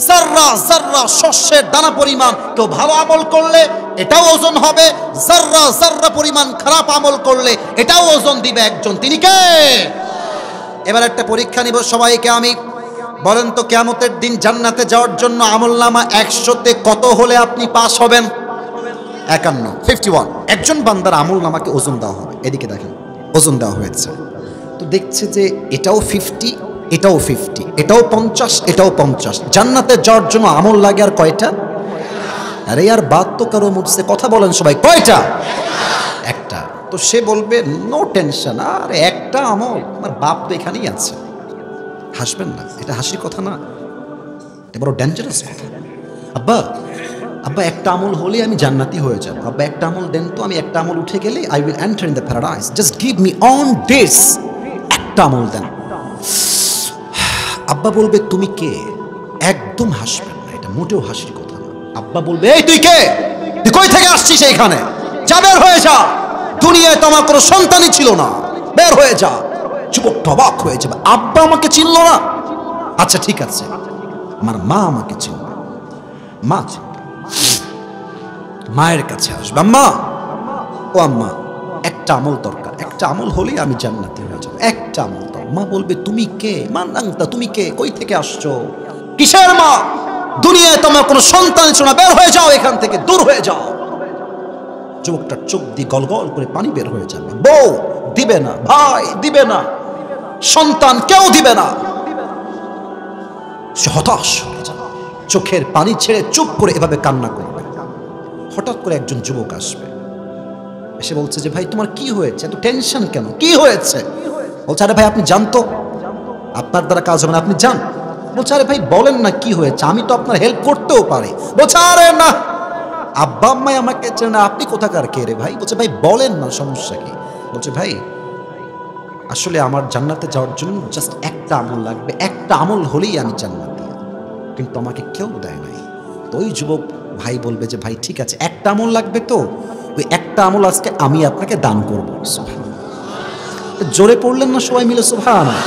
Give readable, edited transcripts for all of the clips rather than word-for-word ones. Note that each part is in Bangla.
যাররা যাররা শস্যের দানা পরিমাণ কেউ ভালো আমল করলে এটাও ওজন হবে, যাররা যাররা পরিমাণ খারাপ আমল করলে এটাও ওজন দিবে একজন। তিনি কে? এবার একটা পরীক্ষা নিব সবাইকে আমি। বলেন তো কিয়ামতের দিন জান্নাতে যাওয়ার জন্য আমলনামা 100তে কত হলে আপনি পাস হবেন? 51। একজন বান্দার আমলনামাকে ওজন দেওয়া হবে। এদিকে দেখেন, ওজন দেওয়া হয়েছে, তো দেখছে যে এটাও 50, এটাও 50, এটাও 50, এটাও 50। জান্নাতে যাওয়ার জন্য আমল লাগে আর কয়টা? আরে यार बात तो करो मुझसे, কথা বলেন সবাই, কয়টা? একটা। তো সে বলবে নো টেনশন, আরে একটা আমল, আমার বাপ তো এখানেই আছে। হাসবেন না, এটা হাসির কথা না, এটা বড় ডেঞ্জারাস কথা। আব্বা আব্বা একটা আমল হলে আমি জান্নাতি হয়ে যাব, আব্বা একটা আমল দেন তো, আমি একটা আমল উঠে গেলে I will enter in the paradise, just give me on this, একটা আমল দেন। আব্বা বলবে তুমি কে? একদম হাসবেন না, এটা মোটেও হাসির কথা না। আব্বা বলবে এই তুই কে? তুই কই থেকে আসছিস এইখানে? যা, বের হয়ে যা, দুনিয়ায় তো আমার কোনো সন্তানই ছিল না, বের হয়ে যা। যুবকটা অবাক হয়ে যাবে, আব্বা আমাকে চিনল না? আচ্ছা ঠিক আছে, আমার মা আমাকে চিনবে। মা মায়ের কাছে আসবে, আম্মা, ও আম্মা একটা আমল দরকার, একটা আমল হলেই আমি জান্নাতি হয়ে যাব, একটা আমল দাও। মা বলবে তুমি কে? মান্নাংতা, তুমি কে? কই থেকে আসছো? কিসের মা? দুনিয়ায় তোমার কোনো সন্তান ছিল না, বের হয়ে যাও এখান থেকে, দূর হয়ে যাও। যুবকটার চোখ দিয়ে গলগল করে পানি বের হয়ে যাবে। বউ দিবে না, ভাই দিবে না, সন্তান কেউ দিবে না। সে হতাশ হয়ে যাবে, চোখের পানি ছেড়ে চুপ করে এভাবে কান্না করবে। হঠাৎ করে একজন যুবক আসবে, এসে বলছে যে ভাই তোমার কি হয়েছে, এত টেনশন কেন, কি হয়েছে? বলছে আরে ভাই আপনি জানতো, আপনার দ্বারা কাজ হবে না, আপনি যান। বলছে আরে ভাই বলেন না কি হয়েছে, আমি তো আপনার হেল্প করতেও পারি। বলছে আরে না, আব্বা আম্মাই আমাকে চেনে না, আপনি কোথাকার কে রে ভাই? বলছে ভাই বলেন না, সমস্যা কি? বলছে ভাই আসলে আমার জান্নাতে যাওয়ার জন্য জাস্ট একটা আমল লাগবে, একটা আমল হলেই আমি জান্নাতি, কিন্তু আমাকে কেউ দেয় নাই। তো ওই যুবক ভাই বলবে যে ভাই ঠিক আছে, একটা আমল লাগবে, তো ওই একটা আমল আজকে আমি আপনাকে দান করবো। জোরে পড়লেন না সবাই মিলে সুবহানাল্লাহ?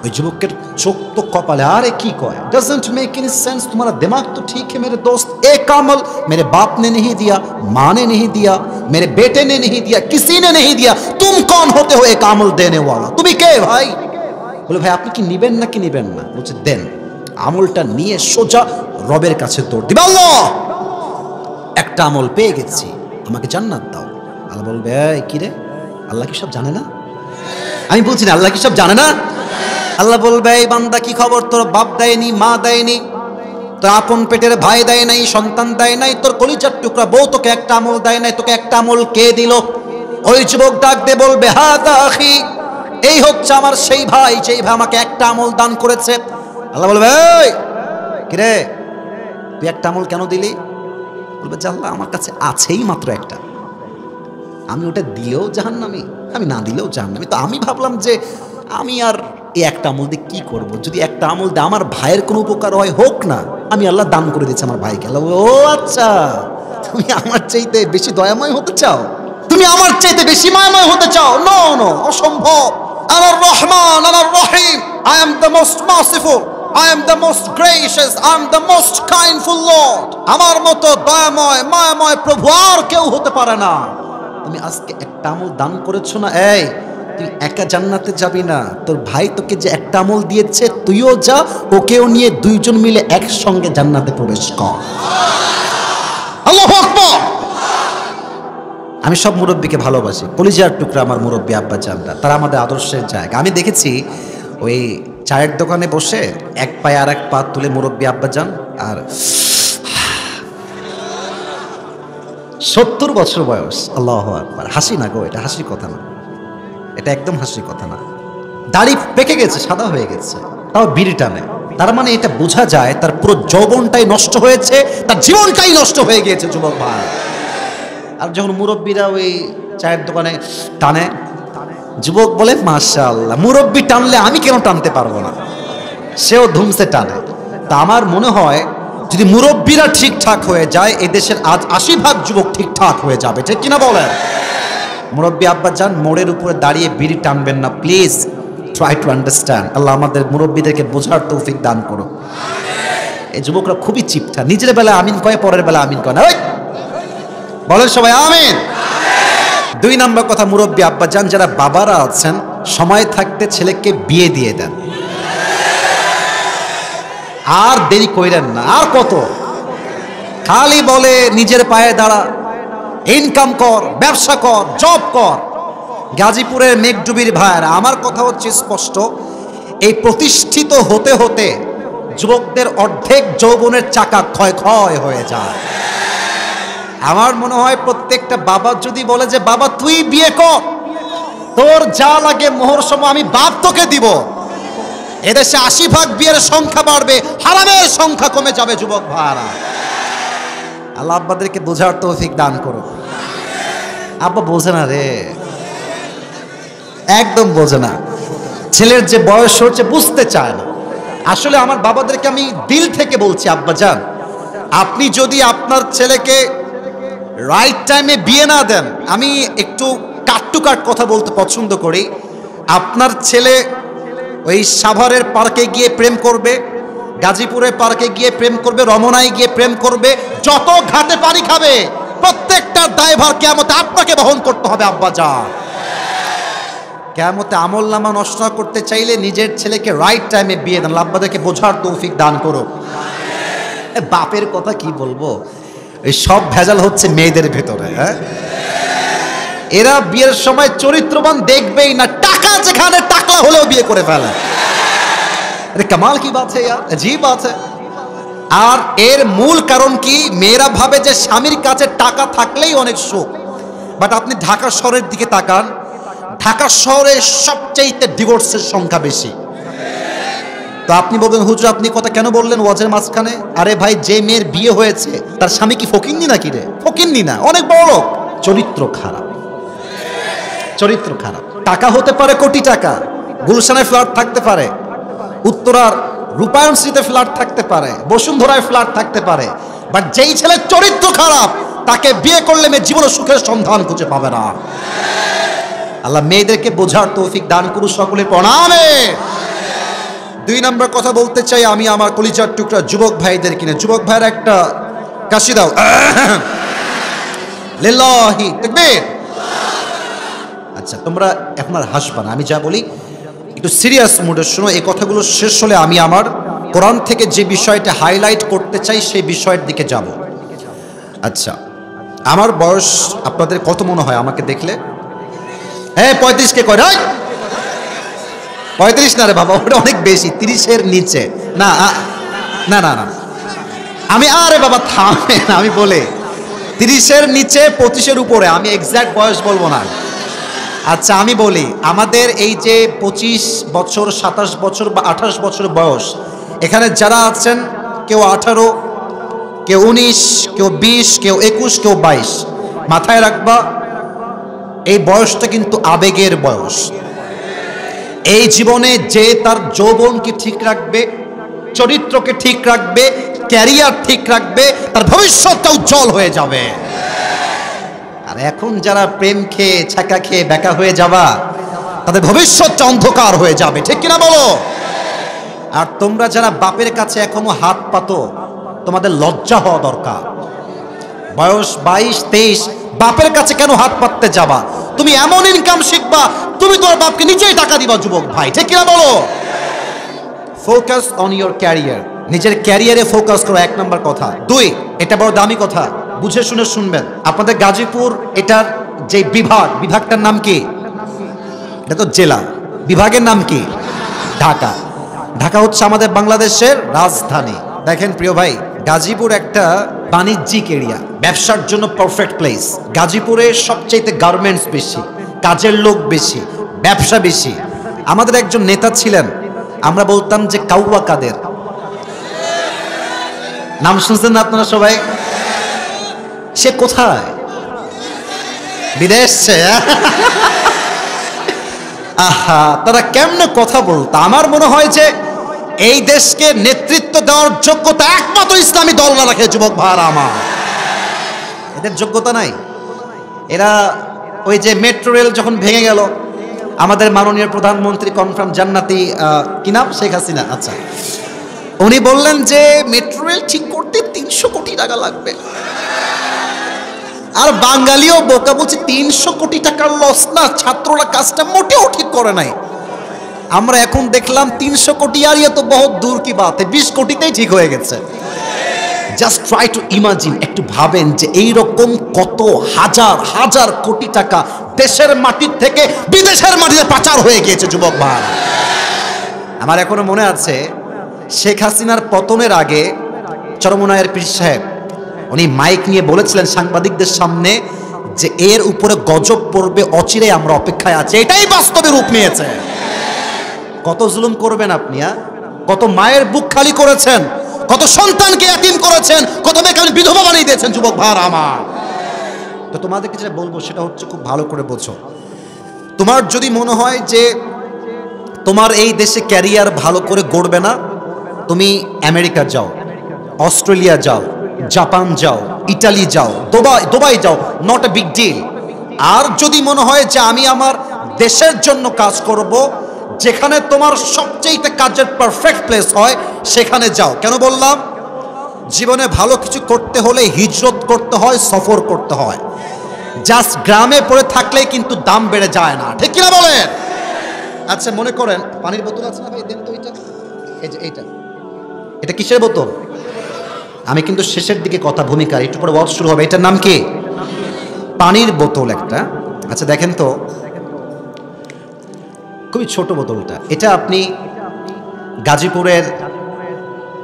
ওই যুবকের চোখ তো কপালে, আরে কি কয়, डजंट मेक एनी सेंस, तुम्हारा दिमाग तो ठीक है मेरे दोस्त, एक अमल मेरे बाप ने नहीं दिया, माँ ने नहीं दिया, मेरे बेटे ने नहीं दिया, किसी ने नहीं दिया, तुम कौन होते हो एक अमल देने वाला? তুমি কে ভাই? বলে ভাই আপনি কি নিবেন নাকি নিবেন না? বলছে দেন। আমলটা নিয়ে সোজা রবের কাছে দৌড় দিবে, আল্লাহ একটা আমল পেয়ে গেছি, আমাকে জান্নাত দাও। আল্লাহ বলবে এই কি রে, আল্লাহ কি সব জানে না? আমি বলছি না আল্লাহ কি সব জানে না? আল্লাহ বলবে এই বান্দা কি খবর, তোর বাপ দেয়নি, মা দেয়নি, তোর আপন পেটের ভাই দেয় নাই, সন্তান দেয় নাই, তোর কলিজার টুকরা বউ তোকে একটা আমল দেয় নাই, তোকে একটা আমল কে দিল? ওই যুবক ডাক দিয়ে বলবে হাদা আখি, এই হচ্ছে আমার সেই ভাই, যেই ভাই আমাকে একটা আমল দান করেছে। আল্লাহ বলবে এই কি রে, তুই একটা আমল কেন দিলি? বলবে যে আল্লাহ আমার কাছে আছেই মাত্র একটা, আমি ওটা দিলেও জাহান্নামী, আমি না দিলেও জাহান্নামী, তো আমি ভাবলাম যে আমি আর এই একটা আমল দিয়ে কি করব, যদি একটা আমল দিয়ে আমার ভাইয়ের কোনো উপকার হয় হোক না, আমি আল্লাহ দান করে দিচ্ছি আমার ভাইকে। আল্লাহ ও আচ্ছা, তুমি আমার চাইতে বেশি দয়াময় হতে চাও, তুমি আমার চাইতে বেশি মায়াময় হতে চাও? নো নো, অসম্ভব। আনার রহমান, আনার রহিম, I am the most merciful, I am the most gracious, I am the most kindful Lord. আমার মতো দয়াময় মায়াময় প্রভু আর কেউ হতে পারে না। তুমি আজকে একটা আমল দান করেছো না, এই তুই একা জান্নাতে যাবি না, তোর ভাই তোকে যে একটা আমল দিয়েছে তুইও যা, ওকেও নিয়ে দুইজন মিলে একসঙ্গে জান্নাতে প্রবেশ কর। আল্লাহু আকবার। আমি সব মুরব্বীকে ভালোবাসি, কলিজার টুকরা আমার মুরব্বী আব্বা জানরা, তারা আমাদের আদর্শের জায়গা। আমি দেখেছি ওই চায়ের দোকানে বসে এক পায়ে আর এক পা তুলে মুরব্বী আব্বা যান, আর 70 বছর বয়স, আল্লাহু আকবার। হাসি না গো, এটা হাসির কথা না, এটা একদম হাসির কথা না। দাড়ি পেকে গেছে, সাদা হয়ে গেছে, তাও বিড়ি টানে, তার মানে এটা বোঝা যায় তার পুরো যৌবনটাই নষ্ট হয়েছে, তার জীবনটাই নষ্ট হয়ে গিয়েছে যুবক ভাই। আর যখন মুরব্বীরা ওই চায়ের দোকানে টানে, যুবক বলে মাশাআল্লাহ, মুরব্বী টানলে আমি কেন টানতে পারবো না? সেও ধুমসে টানে। তা আমার মনে হয় যদি মুরব্বীরা ঠিকঠাক হয়ে যায়, এই দেশের আজ 80% যুবক ঠিকঠাক হয়ে যাবে, ঠিক কিনা বলেন? মুরব্বী আব্বা যান, মোড়ের উপরে দাঁড়িয়ে বিড়ি টানবেন না প্লিজ, ট্রাই টু আন্ডারস্ট্যান্ড। আল্লাহ আমাদের মুরব্বীদেরকে বোঝার তৌফিক দান করো। এই যুবকরা খুবই চিপটা, নিজের বেলা আমিন কয়, পরের বেলা আমিন কয় না। বলেন সবাই আমিন। 2 নম্বর কথা, মুরব্বী আব্বাজান যারা বাবারা আছেন, সময় থাকতে ছেলেকে বিয়ে দিয়ে দেন, আর দেরি কইরেন না। আর কত খালি বলে নিজের পায়ে দাঁড়া, ইনকাম কর, ব্যবসা কর, জব কর। গাজীপুরের মেঘডুবির ভাইয়েরা, আমার কথা হচ্ছে স্পষ্ট, এই প্রতিষ্ঠিত হতে হতে যুবকদের অর্ধেক যৌবনের চাকা ক্ষয় ক্ষয় হয়ে যায়। আমার মনে হয় প্রত্যেকটা বাবা যদি বলে যে বাবা তুই বিয়ে কর, তোর যা লাগে মোহর সময় আমি বাপ তোকে দিব, এদেশে 80% বিয়ের সংখ্যা বাড়বে, হারামের সংখ্যা কমে যাবে। যুবক ভাইরা, আল্লাহ আব্বাদেরকে বোঝার তৌফিক দান করো। আব্বা বোঝে না রে, একদম বোঝে না। ছেলের যে বয়স হচ্ছে বুঝতে চায় না। আসলে আমার বাবাদেরকে আমি দিল থেকে বলছি, আব্বা যান, আপনি যদি আপনার ছেলেকে রাইট টাইমে বিয়ে না দেন, আমি একটু কাট টু কাট কথা বলতে পছন্দ করি, আপনার ছেলে ওই সাভারের পার্কে গিয়ে প্রেম করবে, গাজীপুরের পার্কে গিয়ে প্রেম করবে, রমনায় গিয়ে প্রেম করবে, যত ঘাটে পানি খাবে প্রত্যেকটার দায়ভার কিয়ামতে আপনাকে বহন করতে হবে। আব্বা যান, কিয়ামতে আমলনামা নষ্ট করতে চাইলে নিজের ছেলেকে রাইট টাইমে বিয়ে দেন। আব্বাদেরকে বোঝার তৌফিক দান করো। বাপের কথা কি বলবো, এই সব ভেজাল হচ্ছে মেয়েদের ভেতরে। হ্যাঁ, এরা বিয়ের সময় চরিত্রবান দেখবেই না, টাকা যেখানে টাকলা হলেও বিয়ে করে ফেলে। আরে কামাল কি বাত হ্যাঁ, अजीब बात है। আর এর মূল কারণ কি, মেয়েরা ভাবে যে স্বামীর কাছে টাকা থাকলেই অনেক সুখ। বাট আপনি ঢাকা শহরের দিকে তাকান, ঢাকা শহরে সবচেয়ে ডিভোর্সের সংখ্যা বেশি। তো আপনি বলবেন হুজুর আপনি কথা কেন বললেন ওয়াজের মাঝখানে? আরে ভাই, যে মেয়ের বিয়ে হয়েছে তার স্বামী কি ফকিন্নি নাকি রে? ফকিন্নি না, অনেক বড় লোক। চরিত্র খারাপ, চরিত্র খারাপ। টাকা হতে পারে কোটি টাকা, গুলশানে ফ্ল্যাট থাকতে পারে, উত্তরার রূপায়ণ স্মৃতিতে ফ্ল্যাট থাকতে পারে, বসুন্ধরায় ফ্ল্যাট থাকতে পারে, বাট যেই ছেলের চরিত্র খারাপ তাকে বিয়ে করলে মেয়ে জীবনে সুখের সন্ধান খুঁজে পাবে না। আল্লাহ মেয়েদেরকে বোঝার তৌফিক দান করুন, সকলে প্রণামে। 2 নম্বর কথা বলতে চাই আমি আমার কলিজার টুকরা যুবক ভাইদের কিনে। যুবক ভাইয়ের একটা কাশি দাও, লিল্লাহি তাকবীর। আচ্ছা, তোমরা এখন আর হাসবা না, আমি যা বলি একটু সিরিয়াস মুডে শোনো। এই কথাগুলো শেষ হলে আমি আমার কোরআন থেকে যে বিষয়টা হাইলাইট করতে চাই সেই বিষয়ের দিকে যাব। আচ্ছা, আমার বয়স আপনাদের কত মনে হয় আমাকে দেখলে? হ্যাঁ, 35 কে কয়? 35 না রে বাবা, ওটা অনেক বেশি, 30-এর নিচে। না না না না, আমি আরে বাবা থামে না, আমি বলে 30-এর নিচে 25-এর উপরে, আমি এক্সাক্ট বয়স বলবো না। আচ্ছা আমি বলি, আমাদের এই যে 25 বছর, 27 বছর বা 28 বছর বয়স, এখানে যারা আছেন, কেউ 18, কেউ 19, কেউ 20, কেউ 21, কেউ 22, মাথায় রাখবা এই বয়সটা কিন্তু আবেগের বয়স। এই জীবনে যে তার যৌবনকে ঠিক রাখবে, চরিত্রকে ঠিক রাখবে, ক্যারিয়ার ঠিক রাখবে, তার ভবিষ্যৎটা উজ্জ্বল হয়ে যাবে। আর এখন যারা প্রেম খেয়ে, ছাকা খেয়ে বেকা হয়ে যাবা, তাদের ভবিষ্যৎটা অন্ধকার হয়ে যাবে, ঠিক কিনা বলো? আর তোমরা যারা বাপের কাছে এখনো হাত পাতো, তোমাদের লজ্জা হওয়া দরকার। বয়স 22-23, বাপের কাছে কেন হাত পাততে যাবা? তুমি এমন ইনকাম শিখবা, তুমি তোমার বাপকে নিজেই টাকা দিবা। যুবক ভাই, ঠিক কিনা বলো? ফোকাস অন ইয়োর ক্যারিয়ার, নিজের ক্যারিয়ারে ফোকাস করো, 1 নম্বর কথা। 2, এটা বড় দামি কথা, বুঝে শুনে শুনবেন। আপনাদের গাজীপুর এটার যে বিভাগটার নাম কি? এটা তো জেলা, বিভাগের নাম কি? ঢাকা। ঢাকা হচ্ছে আমাদের বাংলাদেশের রাজধানী। দেখেন প্রিয় ভাই, গাজীপুর একটা বাণিজ্যিক এরিয়া, ব্যবসার জন্য পারফেক্ট প্লেস। গাজীপুরে সবচেয়ে গার্মেন্টস বেশি, কাজের লোক বেশি, ব্যবসা বেশি। আমাদের একজন নেতা ছিলেন, আমরা বলতাম যে কাউয়া কাদের। নাম শুনছেন না আপনারা সবাই? সে কোথায়? বিদেশে। আহা, তারা কেমনে কথা বলতো! আমার মনে হয় যে এই দেশকে নেতৃত্ব দেওয়ার যোগ্যতা একমাত্র ইসলামী দল না রাখে। যুবক ভাইরা আমার, এদের যোগ্যতা নাই। এরা ওই যে মেট্রো রেল যখন ভেঙে গেল, আমাদের মাননীয় প্রধানমন্ত্রী কনফার্ম জান্নাতি, কি নাম, শেখ হাসিনা। আচ্ছা, উনি বললেন যে মেট্রো রেল ঠিক করতে 300 কোটি টাকা লাগবে। আর বাঙালিও বোকা, বলছে 300 কোটি টাকার লস না, ছাত্ররা কাজটা মোটেও ঠিক করে নাই। আমরা এখন দেখলাম 300 কোটি আর ইয়ে তো বহুত দূর কি বাত, 20 কোটিতেই ঠিক হয়ে গেছে। জাস্ট ট্রাই টু ইমাজিন, একটু ভাবেন যে এইরকম কত হাজার হাজার কোটি টাকা দেশের মাটির থেকে বিদেশের মাটিতে পাচার হয়ে গিয়েছে যুবক ভাই। আমার এখনো মনে আছে শেখ হাসিনার পতনের আগে চরমোনাইয়ের পীর সাহেব উনি মাইক নিয়ে বলেছিলেন সাংবাদিকদের সামনে যে এর উপরে গজব পড়বে, অচিরে আমরা অপেক্ষায় আছি। এটাই বাস্তবে রূপ নিয়েছে। কত জুলুম করবেন আপনি, কত মায়ের বুক খালি করেছেন, কত সন্তানকে এতিম করেছেন, কত মেয়েকে আপনি বিধবা বানিয়ে দিয়েছেন যুবক ভাই আমার। তো তোমাদেরকে যেটা বলবো সেটা হচ্ছে খুব ভালো করে বোঝো। তোমার যদি মনে হয় যে তোমার এই দেশে ক্যারিয়ার ভালো করে গড়বে না, তুমি আমেরিকা যাও, অস্ট্রেলিয়া যাও, জাপান যাও, ইটালি যাও, দুবাই যাও, নট এ বিগ ডিল। আর যদি মনে হয় যে আমি আমার দেশের জন্য কাজ করব, যেখানে তোমার সবচেয়ে কাজের পারফেক্ট প্লেস হয় সেখানে যাও। কেন বললাম? জীবনে ভালো কিছু করতে হলে হিজরত করতে হয়, সফর করতে হয়। জাস্ট গ্রামে পড়ে থাকলেই কিন্তু দাম বেড়ে যায় না, ঠিক কিনা বলেন? আচ্ছা মনে করেন পানির বোতল আছে না ভাই, দেন তো এটা, এই যে এটা কিসের বোতল? আমি কিন্তু শেষের দিকে কথা ভূমিকা, একটু পরে ওয়াজ শুরু হবে। এটার নাম কি? পানির বোতল একটা। আচ্ছা দেখেন তো, খুবই ছোট বোতলটা। এটা আপনি গাজীপুরের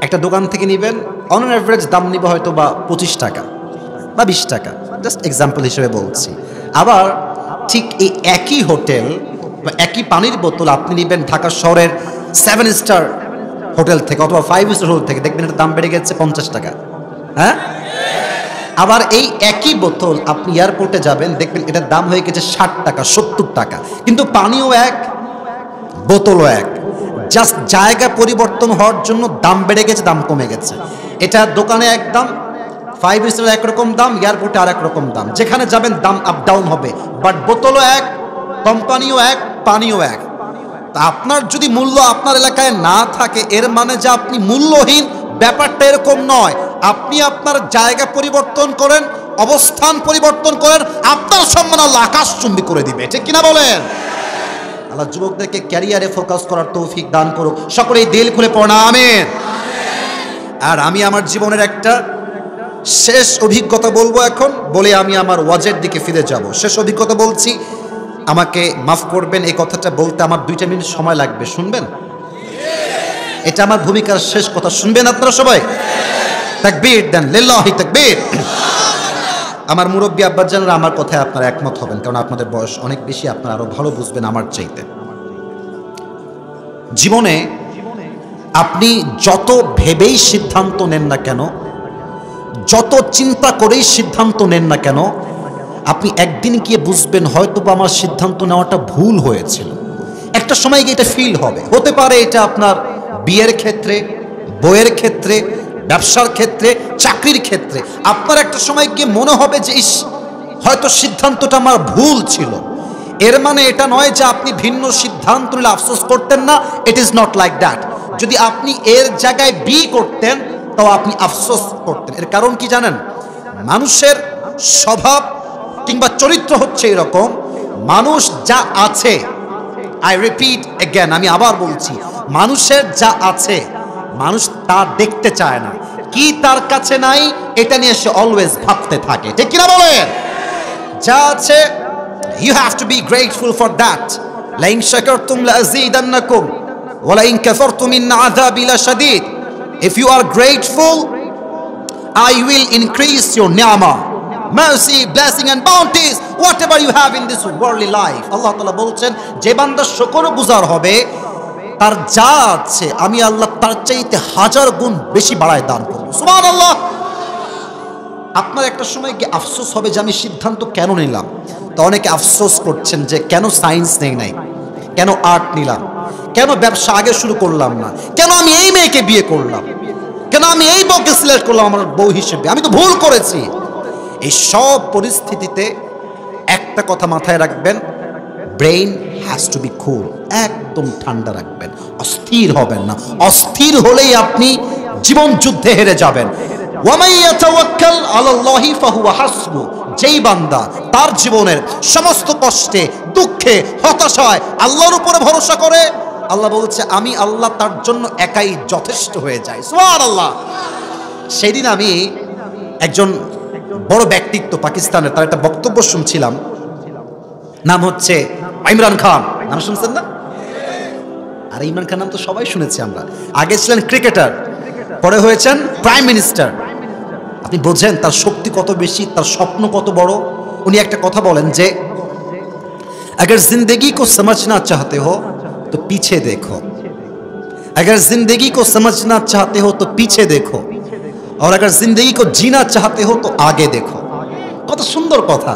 একটা দোকান থেকে নেবেন, অন অ্যান অ্যাভারেজ দাম নিবে হয়তো বা 25 টাকা বা 20 টাকা, জাস্ট এক্সাম্পল হিসেবে বলছি। আবার ঠিক এই একই হোটেল বা একই পানির বোতল আপনি নেবেন ঢাকা শহরের 7 স্টার হোটেল থেকে অথবা 5 স্টার হোটেল থেকে, দেখবেন এটার দাম বেড়ে গেছে 50 টাকা। হ্যাঁ, আবার এই একই বোতল আপনি এয়ারপোর্টে যাবেন, দেখবেন এটার দাম হয়ে গেছে 60 টাকা 70 টাকা, কিন্তু পানিও এক, বোতলও এক। জাস্ট জায়গা পরিবর্তন হওয়ার জন্য দাম বেড়ে গেছে, দাম কমে গেছে। এটা দোকানে এক দাম, 5 স্টার একরকম দাম, এয়ারপোর্টে আর এক রকম দাম। যেখানে যাবেন দাম আপ ডাউন হবে, বাট বোতলও এক, কোম্পানিও এক, পানিও এক। তা আপনার যদি মূল্য আপনার এলাকায় না থাকে এর মানে যে আপনি মূল্যহীন, ব্যাপারটা এরকম নয়। আপনি আপনার জায়গা পরিবর্তন করেন, অবস্থান পরিবর্তন করেন, আপনার সম্মান আল্লাহ আকাশচুম্বী করে দিবে, ঠিক কিনা বলেন? আল্লাহ যুবকদেরকে ক্যারিয়ারে ফোকাস করার তৌফিক দান করুক। সকলেই দিল খুলে পড়া আমিন। আর আমি আমার জীবনের একটা শেষ অভিজ্ঞতা বলবো এখন, বলে আমি আমার ওয়াজের দিকে ফিরে যাব। শেষ অভিজ্ঞতা বলছি, আমাকে মাফ করবেন, এই কথাটা বলতে আমার 2 মিনিট সময় লাগবে, শুনবেন? এটা আমার ভূমিকার শেষ কথা, শুনবেন আপনারা সবাই? তাকবীর দেন, লিল্লাহি তাকবীর। আমার মুরব্বী আব্বাজানরা আমার কথায় আপনারা একমত হবেন, কারণ আপনাদের বয়স অনেক বেশি, আপনারা আরো ভালো বুঝবেন আমার চাইতে। জীবনে আপনি যত ভেবেই সিদ্ধান্ত নেন না কেন, যত চিন্তা করেই সিদ্ধান্ত নেন না কেন, আপনি একদিন গিয়ে বুঝবেন হয়তো বা আমার সিদ্ধান্ত নেওয়াটা ভুল হয়েছিল। একটা সময় গিয়ে এটা ফিল হবে। হতে পারে এটা আপনার বিয়ের ক্ষেত্রে, বইয়ের ক্ষেত্রে, ব্যবসার ক্ষেত্রে, চাকরির ক্ষেত্রে। আপনার একটা সময় গিয়ে মনে হবে যে ইস, হয়তো সিদ্ধান্তটা আমার ভুল ছিল। এর মানে এটা নয় যে আপনি ভিন্ন সিদ্ধান্ত নিলে আফসোস করতেন না। It is not like that. যদি আপনি এর জায়গায় বি করতেন তাও আপনি আফসোস করতেন। এর কারণ কি জানেন? মানুষের স্বভাব কিংবা চরিত্র হচ্ছে এরকম, মানুষ যা আছে, আই রিপিট এগেন, আমি আবার বলছি, মানুষের যা আছে মানুষ তা দেখতে চায় না। কি তার কাছে নাই এটা নিয়ে সে অলওয়েজ ভাবতে থাকে, ঠিক কিনা বলেন? যা আছে, you have to be grateful for that. la in shakartum la azidannakum wa la in kafartum inna adhabi la shadid. If you are grateful, I will increase your ni'mah, mercy, blessing and bounties, whatever you have in this worldly life. Allah Ta'ala বলছেন, যে বান্দা শুকরগুজার হবে তার যা আছে আমি আল্লাহ তার চাইতে 1000 গুণ বেশি বাড়ায় দান করব। সুবহানাল্লাহ। আপনার একটা সময় গিয়ে আফসোস হবে যে আমি সিদ্ধান্ত কেন নিলাম। তো অনেকে আফসোস করছেন যে কেন সায়েন্স নেই নাই, কেন আর্ট নিলাম, কেন ব্যবসা আগে শুরু করলাম না, কেন আমি এই মেয়েকে বিয়ে করলাম, কেন আমি এই বউকে সিলেক্ট করলাম আমার বউ হিসেবে, আমি তো ভুল করেছি। এই সব পরিস্থিতিতে একটা কথা মাথায় রাখবেন, ব্রেইন হ্যাজ টু বি কুল, একদম ঠান্ডা রাখবেন। অস্থির হবেন না। অস্থির হলেই আপনি জীবন যুদ্ধে হেরে যাবেন। ওয়ামাই ইয়াতাওয়াক্কাল আলাল্লাহি ফাহুয়া হাসবু, যেই বান্দা তার জীবনের সমস্ত কষ্টে, দুঃখে, হতাশায় আল্লাহর উপরে ভরসা করে, আল্লাহ বলছে আমি আল্লাহ তার জন্য একাই যথেষ্ট হয়ে যাই। সুবহানাল্লাহ। সেদিন আমি একজন বড় ব্যক্তিত্ব পাকিস্তানের, তার একটা বক্তব্য শুনছিলাম, নাম হচ্ছে ইমরান খান। নাম শুনছেন না? আর ইমরান খান নাম তো সবাই শুনেছি আমরা। আগে ছিলেন ক্রিকেটার, পরে হয়েছেন প্রাইম মিনিস্টার। আপনি বোঝেন তার শক্তি কত বেশি, তার স্বপ্ন কত বড়। উনি একটা কথা বলেন যে अगर जिंदगी को समझना चाहते हो तो पीछे देखो, अगर जिंदगी को समझना चाहते हो तो पीछे देखो, और अगर जिंदगी को जीना चाहते हो तो आगे देखो। কত সুন্দর কথা।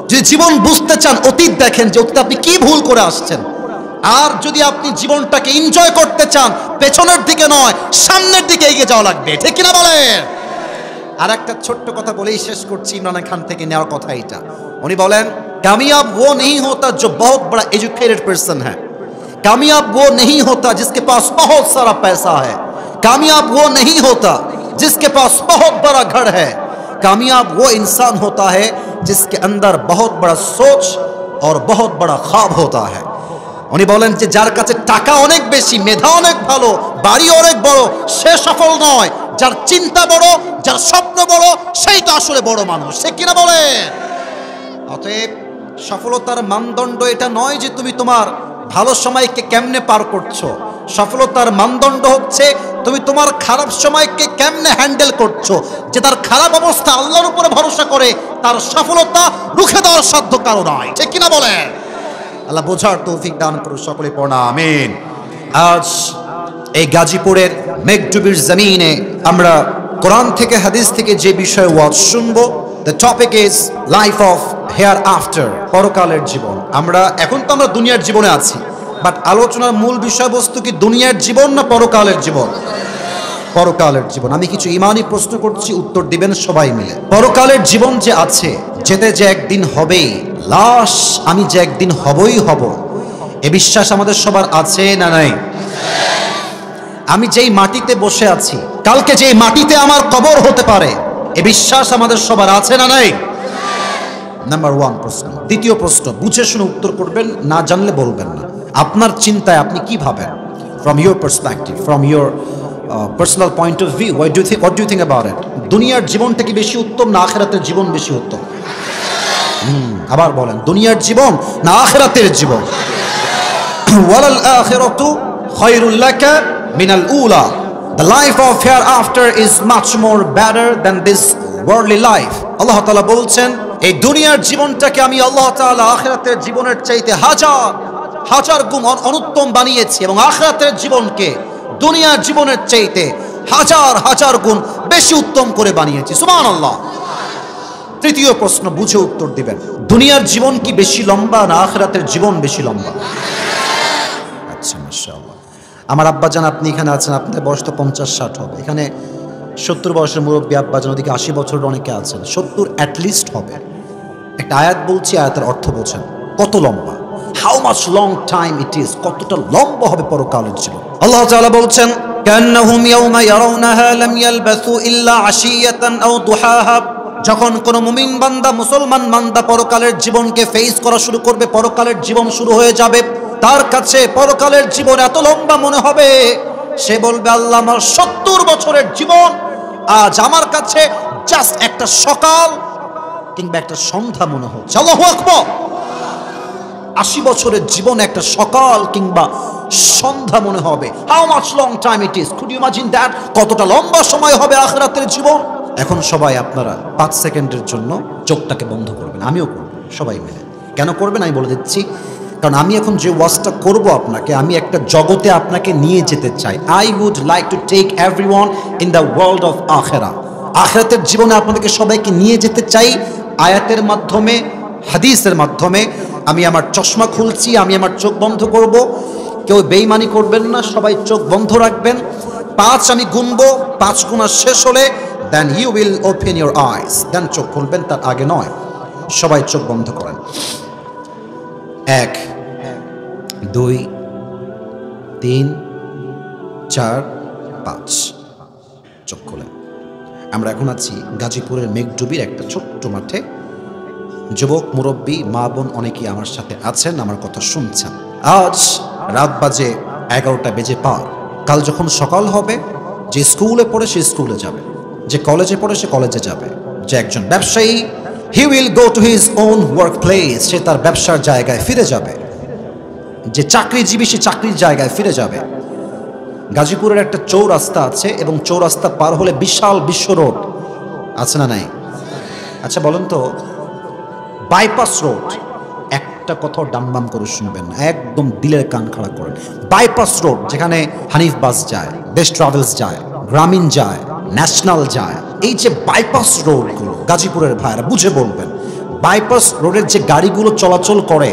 যদি জীবন বুঝতে চান অতীত দেখেন যে অতীতে আপনি কি ভুল করে আসছেন, আর যদি আপনি জীবনটাকে এনজয় করতে চান পেছনের দিকে নয় সামনের দিকে এগিয়ে যাওয়া লাগবে। ঠিক কিনা বলেন? আর একটা ছোট্ট কথা বলেই শেষ করছি, ইমরান খান থেকে নেওয়ার কথা এটা। উনি বলেন कामयाब वो नहीं होता जो बहुत बड़ा एजुकेटेड पर्सन है, कामयाब वो नहीं होता जिसके पास बहुत सारा पैसा है, कामयाब वो नहीं होता जिसके पास बहुत बड़ा घर है, कामयाब वो इंसान होता है जिसके अंदर बहुत बड़ा सोच और बहुत बड़ा ख्वाब होता है। উনি বলেন যে যার কাছে টাকা অনেক বেশি, মেধা অনেক ভালো, বাড়ি অনেক বড়, সে সফল নয়। যার চিন্তা বড়, যার স্বপ্ন বড়, সেই তো আসলে বড় মানুষ। সে কিনা বলে? অতএব সফলতার মানদণ্ড এটা নয় যে তুমি তোমার ভালো সময়কে কেমনে পার করছো। সফলতার মানদণ্ড হচ্ছে তুমি তোমার খারাপ সময়কে কেমনে হ্যান্ডেল করছো। যে তার খারাপ অবস্থা আল্লাহর উপরে ভরসা করে, তার সফলতা রুখে দেওয়ার সাধ্য কারো নয়। ঠিক কিনা বলেন? আল্লাহ বোঝার তৌফিক দান করুন। সকলে পড়া আমিন। আজ এই গাজীপুরের মেঘডুবির জমিনে আমরা কোরআন থেকে হাদিস থেকে যে বিষয়ে ওয়াজ শুনবো, the topic is life of hair after, পরকালের জীবন। এখন তো আমরা দুনিয়ার জীবনে আছি, বাট আলোচনার মূল বিষয়বস্তু কি দুনিয়ার জীবন না পরকালের জীবন? পরকালের জীবন। আমি কিছু ইমানি প্রশ্ন করছি, উত্তর দিবেন সবাই মিলে। পরকালের জীবন যে আছে, যেতে যে একদিন হবেই, লাশ আমি যে একদিন হবই হব, এ বিশ্বাস আমাদের সবার আছে না নাই? আমি যেই মাটিতে বসে আছি, কালকে যেই মাটিতে আমার কবর হতে পারে, এ বিশ্বাস আমাদের সবার আছে না নাই? নাম্বার ওয়ান প্রশ্ন। দ্বিতীয় প্রশ্ন, বুঝে শুনে উত্তর করবেন, না জানলে বলবেন না। আপনার চিন্তায় আপনি কি ভাবেন? From your perspective, from your personal point of view, what do you think about it? দুনিয়ার জীবনটা কি বেশি উত্তম না আখিরাতের জীবন বেশি উত্তম? আবার বলেন, দুনিয়ার জীবন না আখিরাতের জীবন? ওয়ালাল আখিরাতু খায়রুল লাকা মিনাল উলা, the life of hereafter is much more better than this worldly life. আল্লাহ তাআলা বলছেন এই দুনিয়ার জীবনটাকে আমি আল্লাহ তাআলা আখিরাতের জীবনের চাইতে হাজার হাজার গুণ অনুত্তম বানিয়েছি, এবং আখিরাতের জীবনকে দুনিয়ার জীবনের চাইতে হাজার হাজার গুণ বেশি উত্তম করে বানিয়েছি। সুবহানাল্লাহ। তৃতীয় প্রশ্ন, বুঝে উত্তর দিবেন। দুনিয়ার জীবন কি বেশি লম্বা না আখিরাতের জীবন বেশি লম্বা? আচ্ছা, মাশাআল্লাহ। আমার আব্বাজান, আপনি এখানে আছেন, আপনাদের বয়স তো 50-60 হবে। এখানে 70 বয়সের মুরব্বী আব্বাজান, ওদিকে 80 বছরের অনেকে আছেন। 70 অ্যাটলিস্ট হবে। একটা আয়াত বলছি, আয়াতের অর্থ বোঝেন। কত লম্বা, how much long time it is, কতটা লম্বা হবে পরকালের জীবন। আল্লাহ তাআলা বলছেন কান্নাহুম ইয়াওমা ইয়ারাউনাহা লাম ইয়ালবাসু ইল্লা আশিয়াতান আও দুহাহা। যখন কোন মুমিন বান্দা, মুসলমান বান্দা পরকালের জীবনকে ফেস করা শুরু করবে, পরকালের জীবন শুরু হয়ে যাবে, তার কাছে পরকালের জীবন এত লম্বা মনে হবে, সে বলবে আল্লাহ আমার 70 বছরের জীবন আজ আমার কাছে জাস্ট একটা সকাল কিংবা একটা সন্ধ্যা মনে হচ্ছে। আল্লাহু আকবার। 80 বছরের জীবন একটা সকাল কিংবা সন্ধ্যা মনে হবে। How much long time it is, could you imagine that? কতটা লম্বা সময় হবে আখিরাতের জীবন। এখন সবাই আপনারা 5 সেকেন্ডের জন্য চোখটাকে বন্ধ করবেন, আমিও করব, সবাই মিলে। কেন করবেন আমি বলে দিচ্ছি, কারণ আমি এখন যে ওয়াজটা করব আপনাকে, আমি একটা জগতে আপনাকে নিয়ে যেতে চাই। I would like to take everyone in the world of আখিরা। আখিরাতের জীবনে আপনাদেরকে সবাইকে নিয়ে যেতে চাই আয়াতের মাধ্যমে, হাদিসের মাধ্যমে। আমি আমার চশমা খুলছি, আমি আমার চোখ বন্ধ করব, কেউ বেঈমানি করবেন না, সবাই চোখ বন্ধ রাখবেন। 5 আমি গুনবো, 5 গুণা শেষ হলে then you will open your eyes, then চোখ খুলবেন, তার আগে নয়। সবাই চোখ বন্ধ করেন। 1 2 3 4, 5 চোখ খোলেন। আমরা এখন আছি গাজীপুরের মেঘডুবির একটা ছোট্ট মাঠে। যুবক, মুরব্বী, মা বোন অনেকেই আমার সাথে আছেন, আমার কথা শুনছেন। আজ রাত বাজে 11টা বেজে পার। কাল যখন সকাল হবে, যে স্কুলে পড়ে সে স্কুলে যাবে, যে কলেজে পড়ে সে কলেজে যাবে, যে একজন ব্যবসায়ী he will go to his own work place, সে তার ব্যবসার জায়গায় ফিরে যাবে, যে চাকরিজীবী সে চাকরির জায়গায় ফিরে যাবে। গাজীপুরের একটা চৌরাস্তা আছে এবং চৌরাস্তা পার হলে বিশাল বিশ্ব রোড আছে না নাই? আচ্ছা বলেন তো, বাইপাস রোড, একটা কথাও ডামবাম করে শুনবেন না, একদম দিলের কান খাড়া করেন। বাইপাস রোড যেখানে হানিফ বাস যায়, দেশ ট্রাভেলস যায়, গ্রামীণ যায়, ন্যাশনাল যায়, এই যে বাইপাস রোডগুলো গাজীপুরের ভাইরা বুঝে বলবেন, বাইপাস রোডের যে গাড়িগুলো চলাচল করে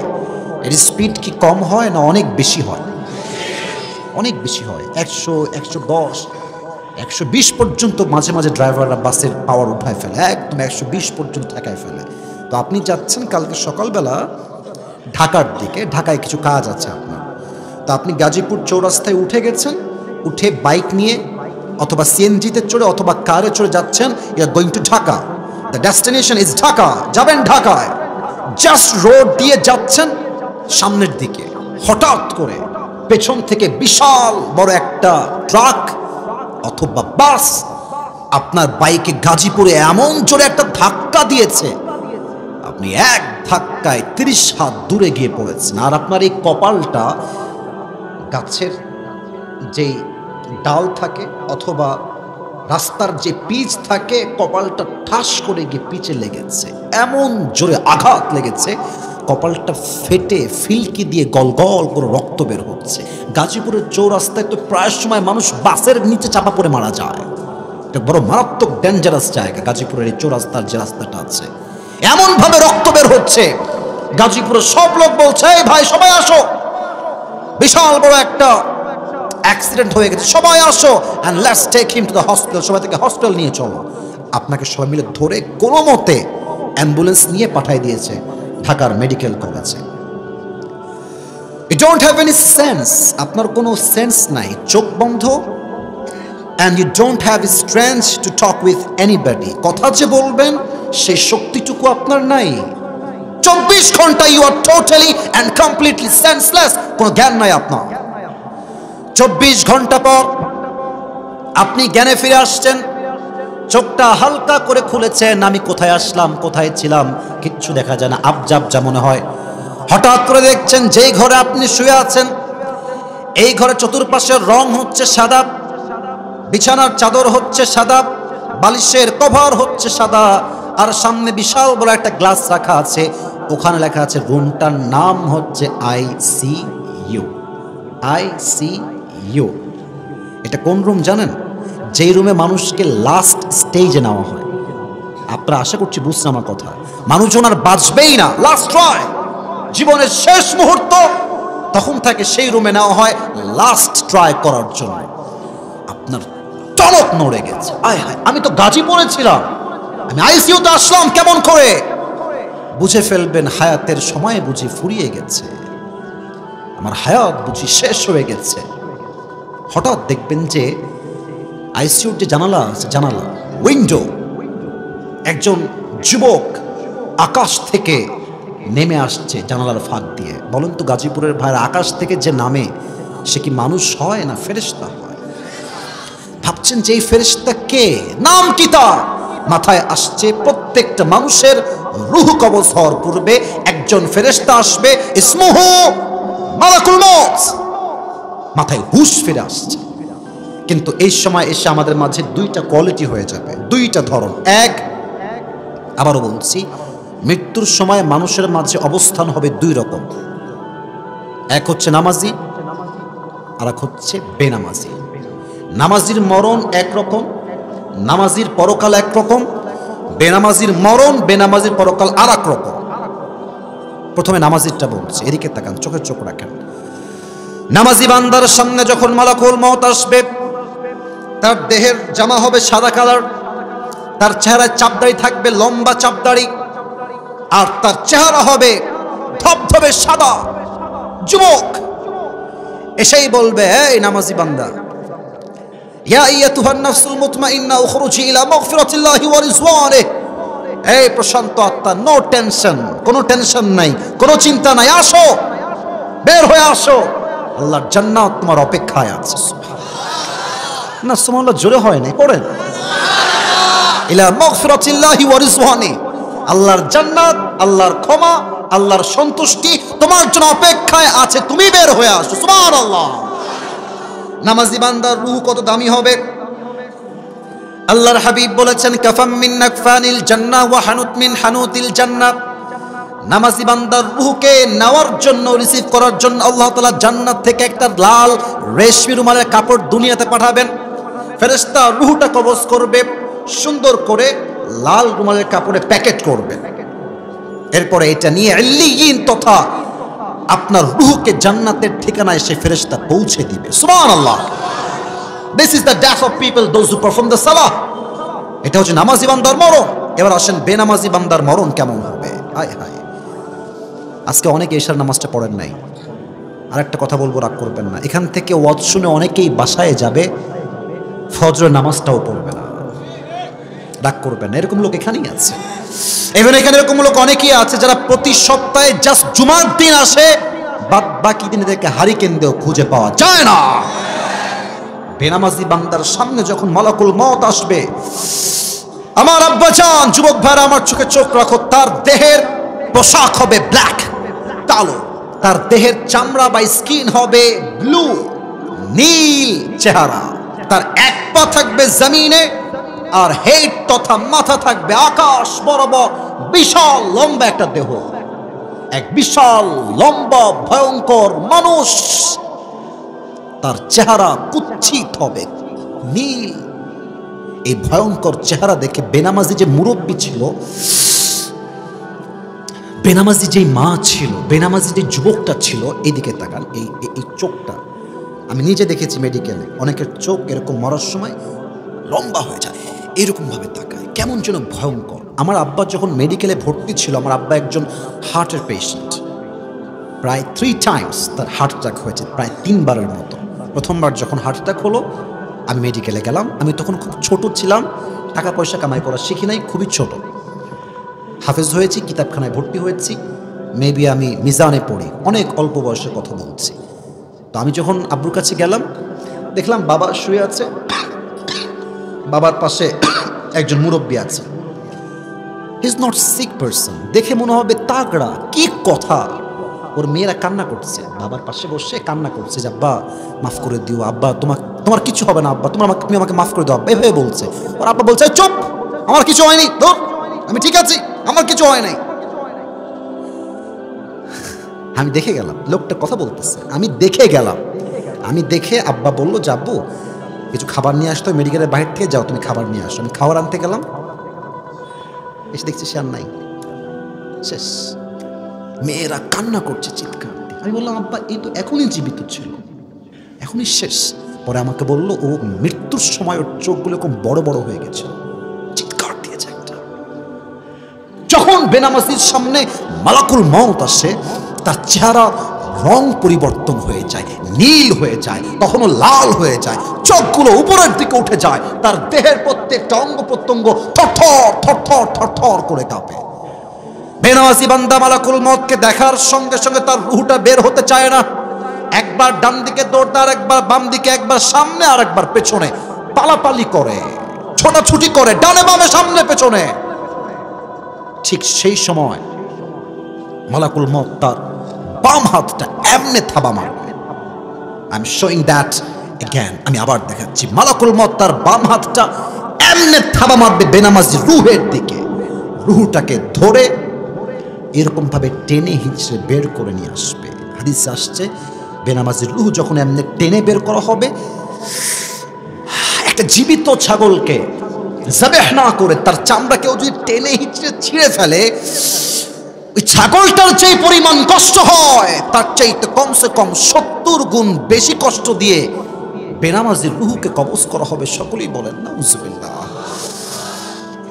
এর স্পিড কি কম হয় না অনেক বেশি হয়? অনেক বেশি হয়। 100, 110, 120 পর্যন্ত মাঝে মাঝে ড্রাইভাররা বাসের পাওয়ার উঠায় ফেলে, একদম 120 পর্যন্ত ঠেকায় ফেলে। তো আপনি যাচ্ছেন কালকে সকালবেলা ঢাকার দিকে, ঢাকায় কিছু কাজ আছে আপনার, তো আপনি গাজীপুর চৌরাস্তায় উঠে গেছেন, উঠে বাইক নিয়ে অথবা সিএনজিতে চড়ে অথবা কারে চড়ে যাচ্ছেন, you are going to Dhaka, the destination is Dhaka, যাবেন ঢাকায়। জাস্ট রোড দিয়ে যাচ্ছেন সামনের দিকে, হঠাৎ করে পেছন থেকে বিশাল বড় একটা ট্রাক অথবা বাস আপনার বাইকে গাজীপুরে এমন জোরে একটা ধাক্কা দিয়েছে, আপনি এক ধাক্কায় 30 হাত দূরে গিয়ে পড়েছেন। আর আপনার এই কপালটা গাছের যে ডাল থাকে অথবা রাস্তার যে পিচ থাকে, কপালটা ঠাস করে গিয়ে পিচে লেগেছে, এমন জোরে আঘাত লেগেছে, কপালটা ফেটে ফিলকি দিয়ে গলগল করে রক্ত বের হচ্ছে। গাজীপুরের চৌরাস্তায় তো প্রায় সময় মানুষ বাসের নিচে চাপা পড়ে মারা যায়। এটা বড় মারাত্মক ডেঞ্জারাস জায়গা গাজীপুরের এই চৌরাস্তার যে রাস্তাটা আছে, এমন ভাবে রক্ত বের হচ্ছে, গাজীপুরের সব লোক বলছে এই ভাই সবাই আসো, বিশাল বড় একটা অ্যাক্সিডেন্ট হয়ে গেছে, সবাই আসো and let's take him to the hospital, সবাই থেকে হসপিটাল নিয়ে চলো। আপনাকে সবাই মিলে ধরে কোনো মতে অ্যাম্বুলেন্স নিয়ে পাঠিয়ে দিয়েছে ঢাকার মেডিকেল কলেজে। You don't have any sense, আপনার কোনো সেন্স নাই, চোখ বন্ধ, and you don't have strength to talk with anybody, কথা যে বলবেন সেই শক্তিটুকু আপনার নাই। 24 ঘন্টা you are totally and completely senseless, কোনো জ্ঞান নাই আপনার। 24 ঘন্টা পর আপনি জ্ঞানে ফিরে আসছেন, চোখটা হালকা করে খুলেছেন, আমি কোথায় আসলাম, কোথায় ছিলাম কিচ্ছু দেখা যায় না, আবজাব যা মনে হয়। হঠাৎ করে দেখছেন যেই ঘরে আপনি শুয়ে আছেন এই ঘরে চতুর্পাশের রং হচ্ছে সাদা, বিছানার চাদর হচ্ছে সাদা, বালিশের কভার হচ্ছে সাদা, আর সামনে বিশাল বড় একটা গ্লাস রাখা আছে, ওখানে লেখা আছে রুমটার নাম হচ্ছে আইসিইউ। আইসিইউ এটা কোন রুম জানেন? যেই রুমে মানুষকে লাস্ট স্টেজে নেওয়া হয়। আপনারা আশা করছি বুঝছেন আমার কথা। মানুষজন আর বাঁচবেই না, লাস্ট ট্রাই, জীবনের শেষ মুহূর্ত, তখন তাকে সেই রুমে নেওয়া হয় লাস্ট ট্রাই করার জন্য। আপনার টনক নড়ে গেছে, আয় হায় আমি তো গাজীপুরে ছিলাম, আমি আইসিইউতে আসলাম কেমন করে? বুঝে ফেলবেন হায়াতের সময় বুঝি ফুরিয়ে গেছে, আমার হায়াত বুঝি শেষ হয়ে গেছে। হঠাৎ দেখবেন যে আইসিইউর যে জানালা আছে, জানালা উইন্ডো, একজন যুবক আকাশ থেকে নেমে আসছে জানালার ফাঁক দিয়ে। বলেন তো গাজীপুরের ভাইরা, আকাশ থেকে যে নামে সে কি মানুষ হয় না ফেরেশতা হয়? ভাবছেন যে এই ফেরেশতা কে, নাম কি তার? মাথায় আসছে প্রত্যেকটা মানুষের রূহ কবজ হওয়ার পূর্বে একজন ফেরেশতা আসবে, ইসমুহু মালাকুল মউত। মাথায় হুশ ফিরে আসছে। কিন্তু এই সময় এসে আমাদের মাঝে দুইটা কোয়ালিটি হয়ে যাবে, দুইটা ধরন। এক, আবারও বলছি, মৃত্যুর সময় মানুষের মাঝে অবস্থান হবে দুই রকম, এক হচ্ছে নামাজি আর এক হচ্ছে বেনামাজি। নামাজির মরণ একরকম, নামাজির পরকাল একরকম, বেনামাজির মরণ বেনামাজির পরকাল আর এক রকম। প্রথমে নামাজিরটা বলছি, এদিকে তাকান, চোখে চোখ রাখেন। নামাজি বান্দার সামনে যখন মালাকুল মউত আসবে, তার দেহের জামা হবে সাদা কালার, তার চেহারায় চাপদাড়ি থাকবে, লম্বা চাপদাড়ি, আর তার চেহারা হবে ধবধবে সাদা। যুবক এসেই বলবে, এই নামাজি বান্দা ইয়া আইয়াতুহান নাফসুল মুতমাইন্না উখরুজি ইলা মাগফিরাতিল্লাহি ওয়া রিজওয়ানিহি, এই প্রশান্ত আত্মা, নো টেনশন, কোনো টেনশন নাই, কোনো চিন্তা নাই, আসো, বের হয়ে আসো, আল্লাহর জান্নাত তোমার অপেক্ষায় আছে। না সুবহানাল্লাহ জোরে হয় নাই, পড়েন ইলা মাগফিরাতিল্লাহি ওয়া রিজওয়ানিহি, আল্লাহর জান্নাত, আল্লাহর ক্ষমা, আল্লাহর সন্তুষ্টি তোমার জন্য অপেক্ষায় আছে, তুমি বের হয়ে আসো। সুবহানাল্লাহ। নামাজি বান্দার রূহ কত দামি হবে। আল্লাহর হাবিব বলেছেন, কাফাম মিন নাকফানিল জান্নাহ ওয়া হানুত মিন হানুতিল জান্নাহ, নামাজি বান্দার রূহকে নেওয়ার জন্য, রিসিভ করার জন্য আল্লাহ তাআলা জান্নাত থেকে একটা লাল রেশমি রুমালের কাপড় দুনিয়াতে পাঠাবেন। ফেরেশতা রূহটা কবজ করবে, সুন্দর করে লাল রুমালের কাপড়ে প্যাকেট করবে, এরপরে এটা নিয়ে ইল্লিয়িন তথা আপনার রূহকে জান্নাতের ঠিকানায় সে ফেরেশতা পৌঁছে দিবে। সুবহানাল্লাহ। This is the death of people, those who perform the salah. এটা হচ্ছে নামাজি বান্দার মরণ। এবার আসেন বেনামাজি বান্দার মরণ কেমন হবে। হায় হায়, আজকে অনেকে এশার নামাজটা পড়েন নাই। আরেকটা কথা বলবো, রাগ করবেন না, এখান থেকে ওয়াজ শুনে অনেকেই বাসায় যাবে, ফজরের নামাজটাও পড়বে না, রাগ করবেন না, এরকম লোক এখানেই আছে। এখানে এরকম লোক অনেকেই আছে যারা প্রতি সপ্তাহে জাস্ট জুমার দিন আসে, বাকি দিন এদেরকে হারিকেন দিয়েও খুঁজে পাওয়া যায় না। বেনামাজি বান্দার সামনে যখন মালাকুল মউত আসবে, আমার আব্বা জান, যুবক ভাইরা আমার চোখে চোখ রাখো, তার দেহের পোশাক হবে ব্ল্যাক, কালো, তার দেহের চামড়া বা স্কিন হবে ব্লু, নীল চেহারা, তার এক পা থাকবে জমিনে আর হেড তথা মাথা থাকবে আকাশ বরাবর, বিশাল লম্বা একটা দেহ, এক বিশাল লম্বা ভয়ঙ্কর মানুষ, তার চেহারা কুৎসিত হবে নীল। এই ভয়ঙ্কর চেহারা দেখে বেনামাজি যে মুরব্বী ছিল, বেনামাজি যে মা ছিল, বেনামাজি যে যুবকটা ছিল, এইদিকে তাকান, এই চোখটা আমি নিজে দেখেছি মেডিকেলে, অনেকের চোখ এরকম মরার সময় লম্বা হয়ে যায়, এরকম ভাবে তাকায়, কেমন যেন ভয়ঙ্কর। আমার আব্বা যখন মেডিকেলে ভর্তি ছিল, আমার আব্বা একজন হার্টের পেশেন্ট, প্রায় 3 টাইমস তার হার্ট অ্যাটাক হয়েছে, প্রায় 3 বারের মতো। প্রথমবার যখন হার্ট অ্যাটাক হলো, আমি মেডিকেলে গেলাম, আমি তখন খুব ছোট ছিলাম, টাকা পয়সা কামাই করা শিখি নাই, খুবই ছোট, হাফেজ হয়েছি, কিতাবখানায় ভর্তি হয়েছি, মেবি আমি মিজানে পড়ি, অনেক অল্প বয়সের কথা বলছি। তো আমি যখন আব্বুর কাছে গেলাম, দেখলাম বাবা শুয়ে আছে, বাবার পাশে একজন মুরব্বী আছে, he is not sick person, দেখে মনে হবে তাগড়া, কি কথা। ওর মেয়েরা কান্না করছে, বাবার পাশে বসে কান্না করছে যে আব্বা মাফ করে দিও, আব্বা তোমার কিছু হবে না, আব্বা তুমি আমাকে মাফ করে দাও, আব্বা এভাবে বলছে। ওর আব্বা বলছে চুপ, আমার কিছু হয়নি, ধর আমি ঠিক আছি, আমার কিছু হয় নাই। আমি দেখে গেলাম লোকটা কথা বলতেছে, আমি দেখে গেলাম, আমি দেখে আব্বা বললো যে আব্বু কিছু খাবার নিয়ে আসতো, মেডিকেলের বাইরে থেকে যাও, তুমি খাবার নিয়ে আসো। আমি খাবার আনতে গেলাম, এসে দেখছি সে আর নাই, শেষ। মেয়েরা কান্না করছে, চিৎকার। আমি বললাম আব্বা এই তো এখনই জীবিত ছিল, এখনই শেষ। পরে আমাকে বললো ও মৃত্যুর সময় ওর চোখগুলো এরকম বড় বড় হয়ে গেছে, চিৎকার দিয়েছে একটা। যখন বেনামাজির সামনে মালাকুল মউত আসে, তার চেহারা রং পরিবর্তন হয়ে যায়, নীল হয়ে যায়, কখনো লাল হয়ে যায়, চোখগুলো উপরের দিকে উঠে যায়, তার দেহের প্রত্যেকটা অঙ্গ প্রত্যঙ্গ থরথর থরথর থরথর করে কাঁপে। বেনামাজি বান্দা মালাকুল মউতকে দেখার সঙ্গে সঙ্গে তার রূহটা বের হতে চায় না, একবার ডান দিকে দৌড় দেয়, একবার বাম দিকে, একবার সামনে আর একবার পেছনে, পালাপালি করে, ছোটাছুটি করে, ডানে বামে সামনে পেছনে। ঠিক সেই সময় মালাকুল মউত তার বাম হাতটা এমনে থাবা মারবে। I am showing that again, আমি আবার দেখাচ্ছি, মালাকুল মউত তার বাম হাতটা এমনে থাবা মারবে বেনামাজি রূহের দিকে, রূহটাকে ধরে এরকম ভাবে টেনে হিঁচড়ে বের করে নিয়ে আসবে। হাদিসে আসছে বেনামাজির রূহ যখন এমনি টেনে বের করা হবে, একটা জীবিত ছাগলকে যাবেহ না করে তার চামড়া কেউ যদি টেনে হিঁচড়ে ছিঁড়ে ফেলে, ওই ছাগলটার যে পরিমাণ কষ্ট হয় তার চাইতে কমসে কম 70 গুণ বেশি কষ্ট দিয়ে বেনামাজির রূহকে কবজ করা হবে। সকলেই বলেন নাউজুবিল্লাহ।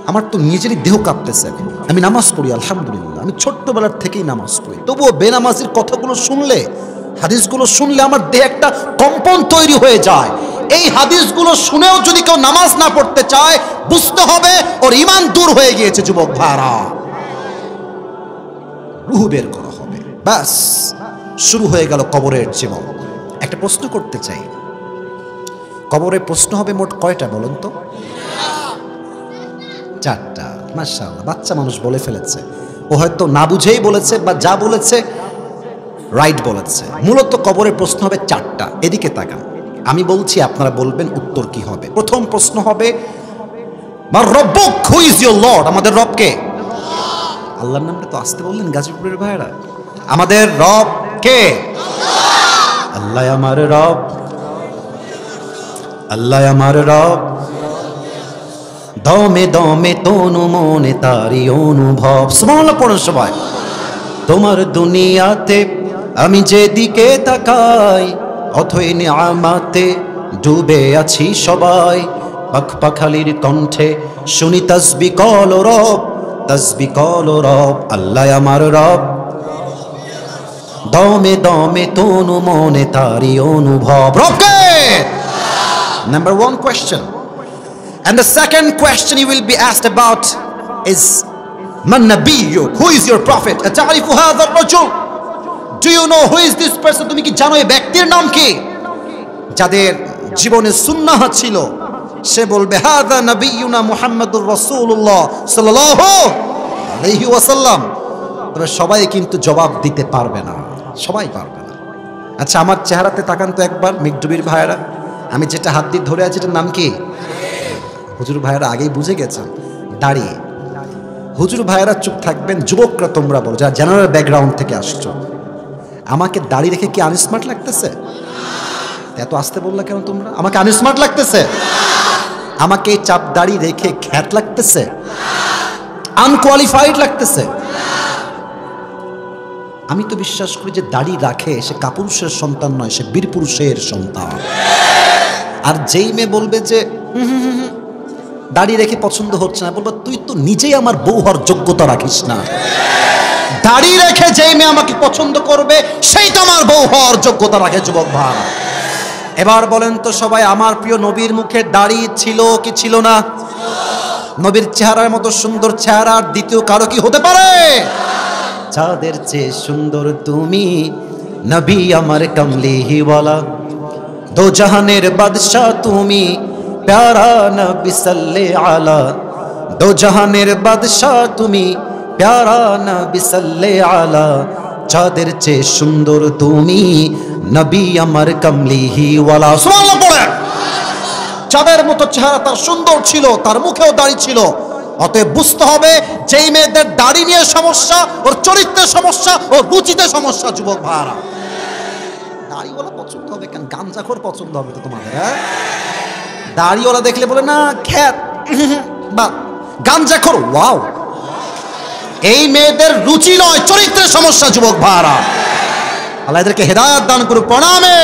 আমার তো নিজেরই দেহ কাঁপতেছে। আমি নামাজ পড়ি আলহামদুলিল্লাহ, আমি ছোট্টবেলার থেকেই নামাজ পড়ি, তবুও বেনামাজির কথাগুলো শুনলে, হাদিসগুলো শুনলে আমার দেহে একটা কম্পন তৈরি হয়ে যায়। এই হাদিসগুলো শুনেও যদি কেউ নামাজ না পড়তে চায়, বুঝতে হবে ওর ঈমান দূর হয়ে গিয়েছে। যুবক ভাইরা, রূহ বের করা হবে, ব্যাস শুরু হয়ে গেল কবরের জীবন। একটা প্রশ্ন করতে চাই, কবরের প্রশ্ন হবে মোট কয়টা বলুন তো? 4টা। মাশাআল্লাহ, বাচ্চা মানুষ বলে ফেলেছে। ও হয়তো না বুঝেই বলেছে, বা যা বলেছে রাইট বলেছে। মূলত কবরের প্রশ্ন হবে 4টা। এদিকে তাকান, আমি বলছি, আপনারা বলবেন উত্তর কি হবে। প্রথম প্রশ্ন হবে মার রব্বুক, হু ইজ ইওর লর্ড? আমাদের রব কে? আল্লাহর নামটা তো আসতে বললেন গাজীপুরের ভাইরা। আমাদের রব কে? আল্লাহ আমার রব, আল্লাহ আমার রব। দমে দমে তনু মনে তারি অনুভব। সুবহানাল্লাহ পড়ুন সবাই। তোমার দুনিয়াতে আমি যেদিকে তাকাই, অথই নিয়ামতে ডুবে আছি সবাই। পাখপাখালির কণ্ঠে শুনি তাসবিহ কল রব, তাসবিহ কল রব। আল্লাহ আমার রব, দমে দমে তনু মনে তারি অনুভব। রবকে Number 1 question. And the second question you will be asked about is Man Nabiyyuk? Who is your prophet? Ata'rifu hadha ar-rajul? Do you know who is this person? তুমি কি জানো এই ব্যক্তির নাম কি? যাদের জীবনে সুন্নাহ ছিল, সে বলবে হাযা নাবিয়ুনা মুহাম্মাদুর রাসূলুল্লাহ সাল্লাল্লাহু আলাইহি ওয়াসাল্লাম। তবে সবাই কিন্তু জবাব দিতে পারবে না, সবাই পারবে না। আচ্ছা, আমার চেহারাতে তাকান তো একবার, মিকডুবির ভাইয়েরা। আমি যেটা হাত দিয়ে ধরে আছি এটার নাম কি? হুজুর ভাইয়েরা আগেই বুঝে গেছেন, দাড়ি। হুজুর ভাইয়েরা চুপ থাকবেন, যুবকরা তোমরা বলো, যারা জেনারেল ব্যাকগ্রাউন্ড থেকে আসছো, আমাকে দাড়ি রেখে কি আনস্মার্ট লাগতেছে? এত আসতে বললা কেন তোমরা? আমাকে আনস্মার্ট লাগতেছে? আমাকে এই চাপ দাড়ি রেখে খ্যাত লাগতেছে? আনকোয়ালিফাইড লাগতেছে? আমি তো বিশ্বাস করি যে দাড়ি রাখে সে কাপুরুষের সন্তান নয়, সে বীর পুরুষের সন্তান। আর যেই মেয়ে বলবে যে দাড়ি রেখে পছন্দ হচ্ছে না, বলবো তুই তো নিজেই আমার বউ হওয়ার যোগ্যতা রাখিস না। দাড়ি রেখে যেই মেয়ে আমাকে পছন্দ করবে সেই তো আমার বউ হওয়ার যোগ্যতা রাখে। যুবক ভাই, এবার বলেন তো সবাই, আমার প্রিয় নবীর মুখে দাড়ি ছিল কি ছিল না? নবীর চেহারার মতো সুন্দর চেহারা আর দ্বিতীয় কারো কি হতে পারে? চাঁদের চেয়ে সুন্দর তুমি, নবী আমার কমলিওয়ালা। দো জাহানের বাদশাহ তুমি, প্যারা নবী সাল্লে আলা। দো জাহানের বাদশাহ তুমি, প্যারা নবী সাল্লে আলা। চাঁদের চেয়ে সুন্দর তুমি, নবী আমার কমলিওয়ালা। সুবহানাল্লাহ পড়েন। চাঁদের মতো চেহারা তার সুন্দর ছিল, তার মুখেও দাড়ি ছিল। অতএব বুঝতে হবে, যেই মেয়েদের দাড়ি নিয়ে সমস্যা, ওর চরিত্রের সমস্যা, ওর রুচিতে সমস্যা। যুবক ভাইরা, দাড়িওয়ালা পছন্দ হবে কেন? গাঞ্জাখোর পছন্দ হবে তো তোমাদের? হ্যাঁ, দাড়িওয়ালা দেখলে বলে না খ্যাত, বা গাঞ্জাখোর, ওয়াও। এই মেয়েদের রুচি নয়, চরিত্রের সমস্যা। যুবক ভাইরা, আল্লাহ এদেরকে হেদায়েত দান করুক। প্রণামে।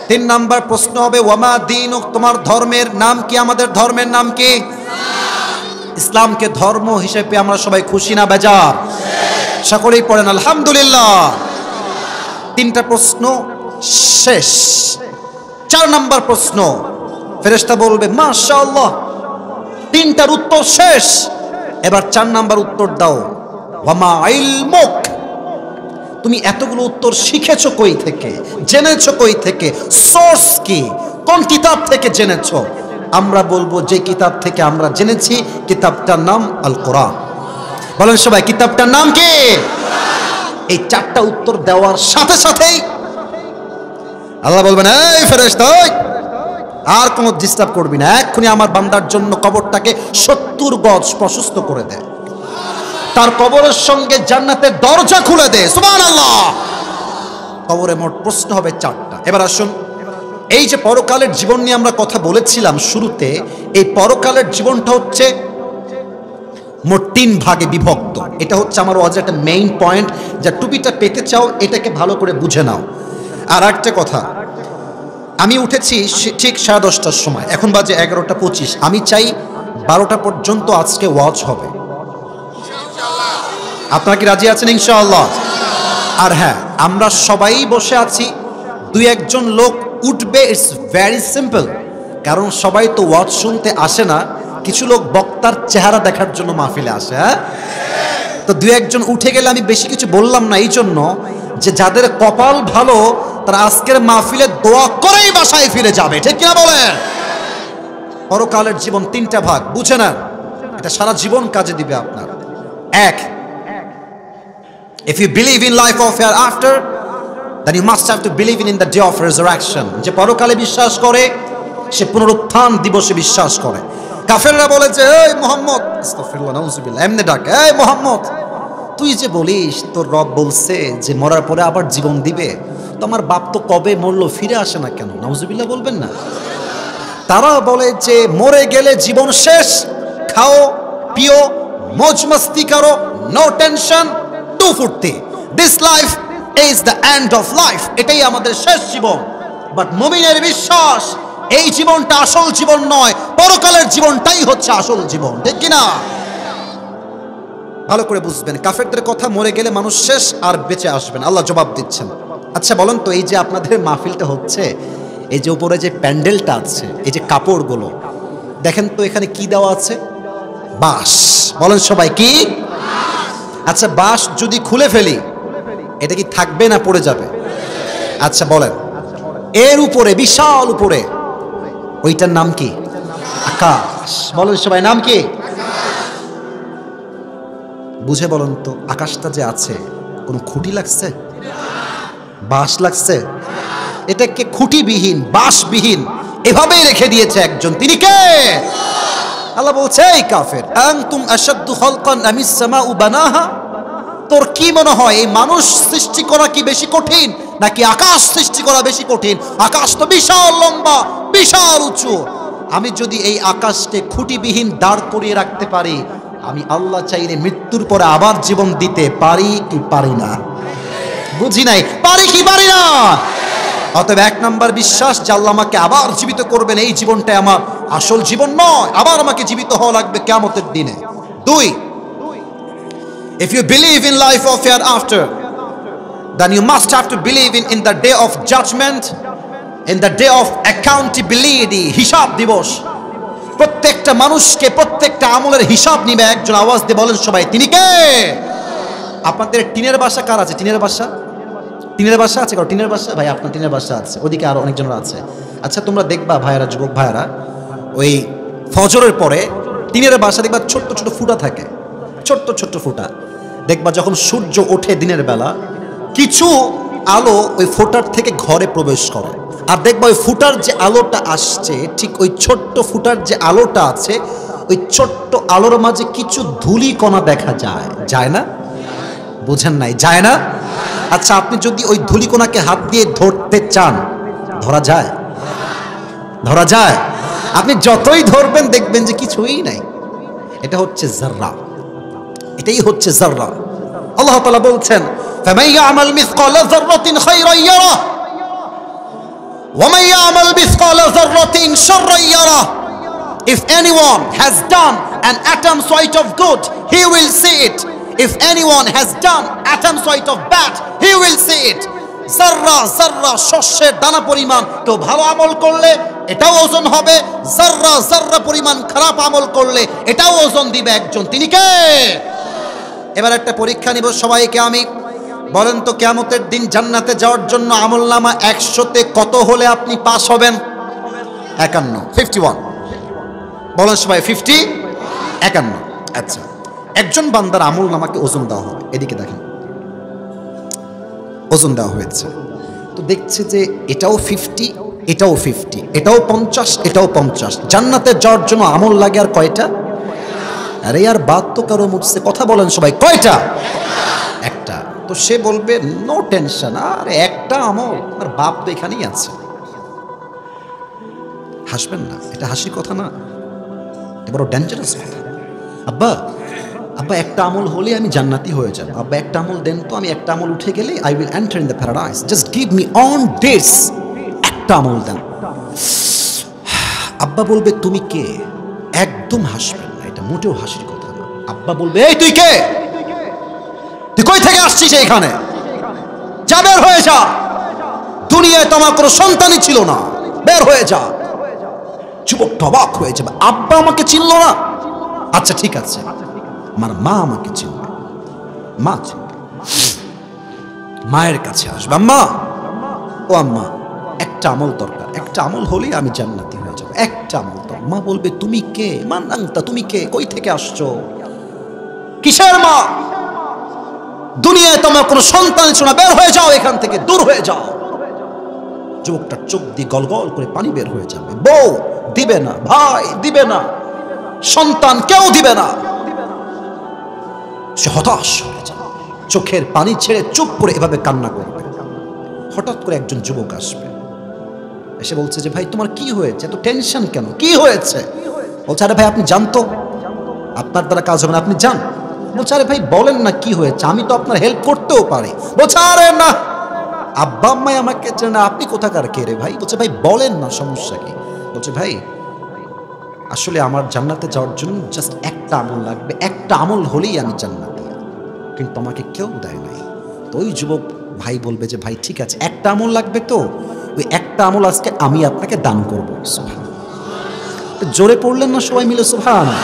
3 নাম্বার প্রশ্ন হবে ওয়ামা দীনুক, তোমার ধর্মের নাম কি? আমাদের ধর্মের নাম কি? ইসলামকে ধর্ম হিসেবে আমরা সবাই খুশি না বেজার? সকলেই পড়েন আলহামদুলিল্লাহ। 3টা প্রশ্ন শেষ। 4 নাম্বার প্রশ্ন, ফেরেশতা বলবে মাশাআল্লাহ, 3টার উত্তর শেষ। এবার 4 নাম্বার উত্তর দাও। ওয়ামা ইলমুক, তুমি এতগুলো উত্তর শিখেছো কই থেকে, জেনেছো কই থেকে, সোর্স কি, কোন কিতাব থেকে জেনেছো? আমরা বলবো যে কিতাব থেকে আমরা জেনেছি, কিতাবটার নাম আল কোরআন। বলেন সবাই, কিতাবটার নাম কি? এই 4টা উত্তর দেওয়ার সাথে সাথেই আল্লাহ বলবেন, এই ফেরেশতা, আর কোনো ডিস্টার্ব করবি না, এক্ষুনি আমার বান্দার জন্য কবরটাকে 70 গজ প্রশস্ত করে দে, তার কবরের সঙ্গে জান্নাতের দরজা খুলে দে। সুবহানাল্লাহ। কবরে মোট প্রশ্ন হবে 4টা। এবার আসুন, এই যে পরকালের জীবন নিয়ে আমরা কথা বলেছিলাম শুরুতে, এই পরকালের জীবনটা হচ্ছে মোট 3 ভাগে বিভক্ত। এটা হচ্ছে আমার ওয়াজের একটা মেইন পয়েন্ট, যা টুপিটা পেতে চাও এটাকে ভালো করে বুঝে নাও। আর একটা কথা, আমি উঠেছি ঠিক 10:30টার সময়, এখন বাজে 11:25। আমি চাই 12টা পর্যন্ত আজকে ওয়াজ হবে। আপনারা কি রাজি আছেন? ইনশাআল্লাহ। আর হ্যাঁ, আমরা সবাই বসে আছি, 2-1 জন লোক উঠবে ইটস ভেরি সিম্পল, কারণ সবাই তো ওয়াজ শুনতে আসে না, কিছু লোক বক্তার চেহারা দেখার জন্য মাহফিলে আসে। হ্যাঁ, তো দু একজন উঠে গেলে আমি বেশি কিছু বললাম না, এই জন্য যে যাদের কপাল ভালো তারা আজকের মাহফিলে দোয়া করেই বাসায় ফিরে যাবে, ঠিক কিনা বলেন? পরকালের জীবন তিনটা ভাগ, বুঝে না, এটা সারা জীবন কাজে দিবে আপনার। এক, if you believe in life of hereafter, then you must have to believe in the day of resurrection. যে পরকালে বিশ্বাস করে সে পুনরুত্থান দিবসে বিশ্বাস করে। কাফেররা বলে যে এই মুহাম্মদ, আস্তাগফিরুল্লাহ নাউযুবিল্লাহ, এমনি ডাকে, এই মুহাম্মদ তুই যে বলিস তোর রব বলছে যে মরার পরে আবার জীবন দিবে, তো আমার বাপ তো কবে মরলো, ফিরে আসে না কেন? নাউযুবিল্লাহ বলবেন না? তারা বলে যে মরে গেলে জীবন শেষ, খাও পিও মौज मस्ती করো, নো টেনশন, টু ফুর্তি, this life is the end of life, এটাই আমাদের শেষ জীবন। বাট মুমিনের বিশ্বাস এই জীবনটা আসল জীবন নয়, পরকালের জীবনটাই হচ্ছে আসল জীবন, ঠিক কিনা? ভালো করে বুঝবেন, কাফেরদের কথা মরে গেলে মানুষ শেষ আর বেঁচে আসবেন, আল্লাহ জবাব দিচ্ছেন। আচ্ছা বলেন তো, এই যে আপনাদের মাহফিলটা হচ্ছে, এই যে উপরে যে প্যান্ডেলটা আছে, এই যে কাপড়গুলো দেখেন তো, এখানে কি দেওয়া আছে? বাঁশ। বলেন সবাই কি? আচ্ছা বাঁশ যদি খুলে ফেলি এটা কি থাকবে না পড়ে যাবে? আচ্ছা বলেন, এর উপরে বিশাল উপরে ওইটার নাম কি? আকাশ। বলেন সবাই নাম কি? বুঝে বলেন তো, আকাশটা যে আছে কোনো খুঁটি লাগছে? বাঁশ লাগছে? এটাকে খুঁটিবিহীন বাঁশবিহীন এভাবেই রেখে দিয়েছে একজন, তিনি কে? আল্লাহ বলছে, এই কাফের, আনতুম আশাদ্দু খালকান আমিস সামাউ বানাহা, তোর কি মনে হয় এই মানুষ সৃষ্টি করা কি বেশি কঠিন নাকি আকাশ সৃষ্টি করা বেশি কঠিন? আকাশ তো বিশাল লম্বা, বিশাল উঁচু। আমি যদি এই আকাশকে খুঁটিবিহীন দাঁড় করিয়ে রাখতে পারি, আমি আল্লাহ চাইলে মৃত্যুর পরে আবার জীবন দিতে পারি কি পারি না? বুঝি নাই, পারি কি পারি না? অতএব এক নাম্বার বিশ্বাস যে আল্লাহ আমাকে আবার জীবিত করবেন, এই জীবনটা আমার আসল জীবন নয়, আবার আমাকে জীবিত হওয়া লাগবে কিয়ামতের দিনে। দুই, if you believe in life of hereafter, then you must have to believe in the day of judgment, in the day of accountability, হিসাব দিবস। প্রত্যেকটা মানুষকে প্রত্যেকটা আমলের হিসাব নিবে একজন। আওয়াজ দিয়ে বলেন সবাই, তিনি কে? আপনাদের টিনের বাসা কার আছে? টিনের বাসা, টিনের বাসা আছে কারো? টিনের বাসা? ভাই আপনার টিনের বাসা আছে, ওদিকে আরো অনেকজনের আছে। আচ্ছা তোমরা দেখবা ভাইয়ারা, যুবক ভাইয়ারা, ওই ফজরের পরে টিনের বাসা দেখবা ছোট্ট ছোট ফুটা থাকে, ছোট্ট ছোট্ট ফুটা। দেখবা যখন সূর্য ওঠে দিনের বেলা, কিছু আলো ওই ফুটার থেকে ঘরে প্রবেশ করে, আর দেখবা ওই ফুটার যে আলোটা আসছে, ঠিক ওই ছোট্ট ফুটার যে আলোটা আছে, ওই ছোট্ট আলোর মাঝে কিছু ধূলি কণা দেখা যায়, যায় না? বুঝেন নাই? যায় না? আচ্ছা আপনি যদি ওই ধূলিকণাকে হাত দিয়ে ধরতে চান, ধরা যায়? ধরা যায়? আপনি যতই ধরবেন দেখবেন যে কিছুই নাই। এটা হচ্ছে যাররা, এটাই হচ্ছে যাররা। আল্লাহ তাআলা বলছেন, ফামান ইয়ামাল মিসকালা যাররাতিন খায়রান ইয়ারা ওয়া মান ইয়ামাল মিসকালা যাররাতিন শাররান ইয়ারা। If anyone has done an atom size of good, he will see it. If anyone has done atom size of bad, he will see it. যাররা যাররা শস্যের দানা পরিমাণ কেউ ভালো আমল করলে এটাও ওজন হবে, যাররা যাররা পরিমাণ খারাপ আমল করলে এটাও ওজন দিবে একজন, তিনি কে? এবার একটা পরীক্ষা নিব সবাইকে আমি। বলেন তো কিয়ামতের দিন জান্নাতে যাওয়ার জন্য আমলনামা 100তে কত হলে আপনি পাস হবেন? 51, 51। বলেন সবাই 50, 51। আচ্ছা একজন বান্দার আমলনামাকে ওজন দেওয়া হবে, এদিকে দেখেন ওজন দেওয়া হয়েছে, তো দেখছে যে এটাও 50, এটাও 50, এটাও 50, এটাও 50। জান্নাতে যাওয়ার জন্য আমল লাগে আর কয়টা? আরে यार बात तो करो मुझसे, কথা বলেন সবাই, কয়টা? একটা। তো সে বলবে নো টেনশন, আরে একটা আমল, আর বাপ তো এখানেই আছে। হাসবেন না, এটা হাসির কথা না, এটা বড় ডেঞ্জারাস কথা। আব্বা আব্বা একটা আমল হলে আমি জান্নাতি হয়ে যাব, আব্বা একটা আমল দেন তো, আমি একটা আমল উঠে গেলে I will enter in the paradise, just give me on this, একটা আমল দেন। আব্বা বলবে তুমি কে? একদম হাসবেন না, এটা মোটেও হাসির কথা না। আব্বা বলবে এই তুই কে? তুই কই থেকে আসছিস এখানে? যা বের হয়ে যা। দুনিয়ায় তো আমার কোনো সন্তানই ছিল না, বের হয়ে যা। যুবকটা অবাক হয়ে যাবে, আব্বা আমাকে চিনল না? আচ্ছা ঠিক আছে, আমার মা আমাকে চিনবে, মা চিনবে, মায়ের কাছে আসবে। আম্মা, ও আম্মা, একটা আমল দরকার, একটা আমল হলেই আমি জান্নাতি হয়ে যাব, একটা আমল দরকার। মা বলবে তুমি কে? মান আনতা, তুমি কে, কই থেকে আসছো, কিসের মা? দুনিয়ায় তোমার কোনো সন্তান ছিল না, বের হয়ে যাও এখান থেকে, দূর হয়ে যাও। যুবকটার চোখ দিয়ে গলগল করে পানি বের হয়ে যাবে। বউ দিবে না, ভাই দিবে না, সন্তান কেউ দিবে না। সে হতাশ হয়ে যাবে, চোখের পানি ছেড়ে চুপ করে এভাবে কান্না করবে। হঠাৎ করে একজন যুবক আসবে, এসে বলছে যে ভাই তোমার কি হয়েছে, এত টেনশন কেন, কি হয়েছে? বলছে আরে ভাই আপনি জানতো, আপনার দ্বারা কাজ হবে না, আপনি যান। বলছে আরে ভাই বলেন না কি হয়েছে, আমি তো আপনার হেল্প করতেও পারি। বলছে আরে না, আব্বা আম্মাই আমাকে চেনে না, আপনি কোথাকার কে রে ভাই? বলছে ভাই বলেন না, সমস্যা কি? বলছে ভাই আসলে আমার জান্নাতে যাওয়ার জন্য জাস্ট একটা আমল লাগবে, একটা আমল হলেই আমি জান্নাতি, কিন্তু আমাকে কেউ দেয় নাই। তো ওই যুবক ভাই বলবে যে ভাই ঠিক আছে, একটা আমল লাগবে, তো ওই একটা আমল আজকে আমি আপনাকে দান করবো। জোরে পড়লেন না সবাই মিলে সুবহানাল্লাহ?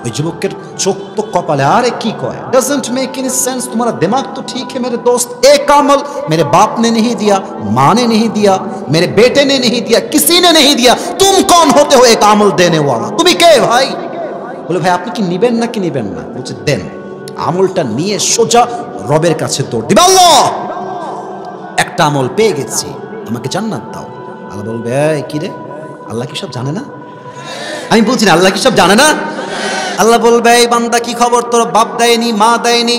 ওই যুবকের চোখ তো কপালে, আরে কি কয়, डजंट मेक एनी सेंस, तुम्हारा दिमाग तो ठीक है मेरे दोस्त, एक अमल मेरे बाप ने नहीं दिया, माँ ने नहीं दिया, मेरे बेटे ने नहीं दिया, किसी ने नहीं दिया, तुम कौन होते हो एक अमल देने वाला, তুমি কে ভাই? বলে ভাই আপনি কি নিবেন না, কি নিবেন না? বলছে দেন। আমলটা নিয়ে সোজা রবের কাছে দৌড় দিবে, আল্লাহ একটা আমল পেয়ে গেছি, আমাকে জান্নাত দাও। আল্লাহ বলবে এই কি রে, আল্লাহ কি সব জানে না? আমি বলছি না, আল্লাহ কি সব জানে না? আল্লাহ বলবে এই বান্দা কি খবর, তোর বাপ দেয়নি, মা দেয়নি,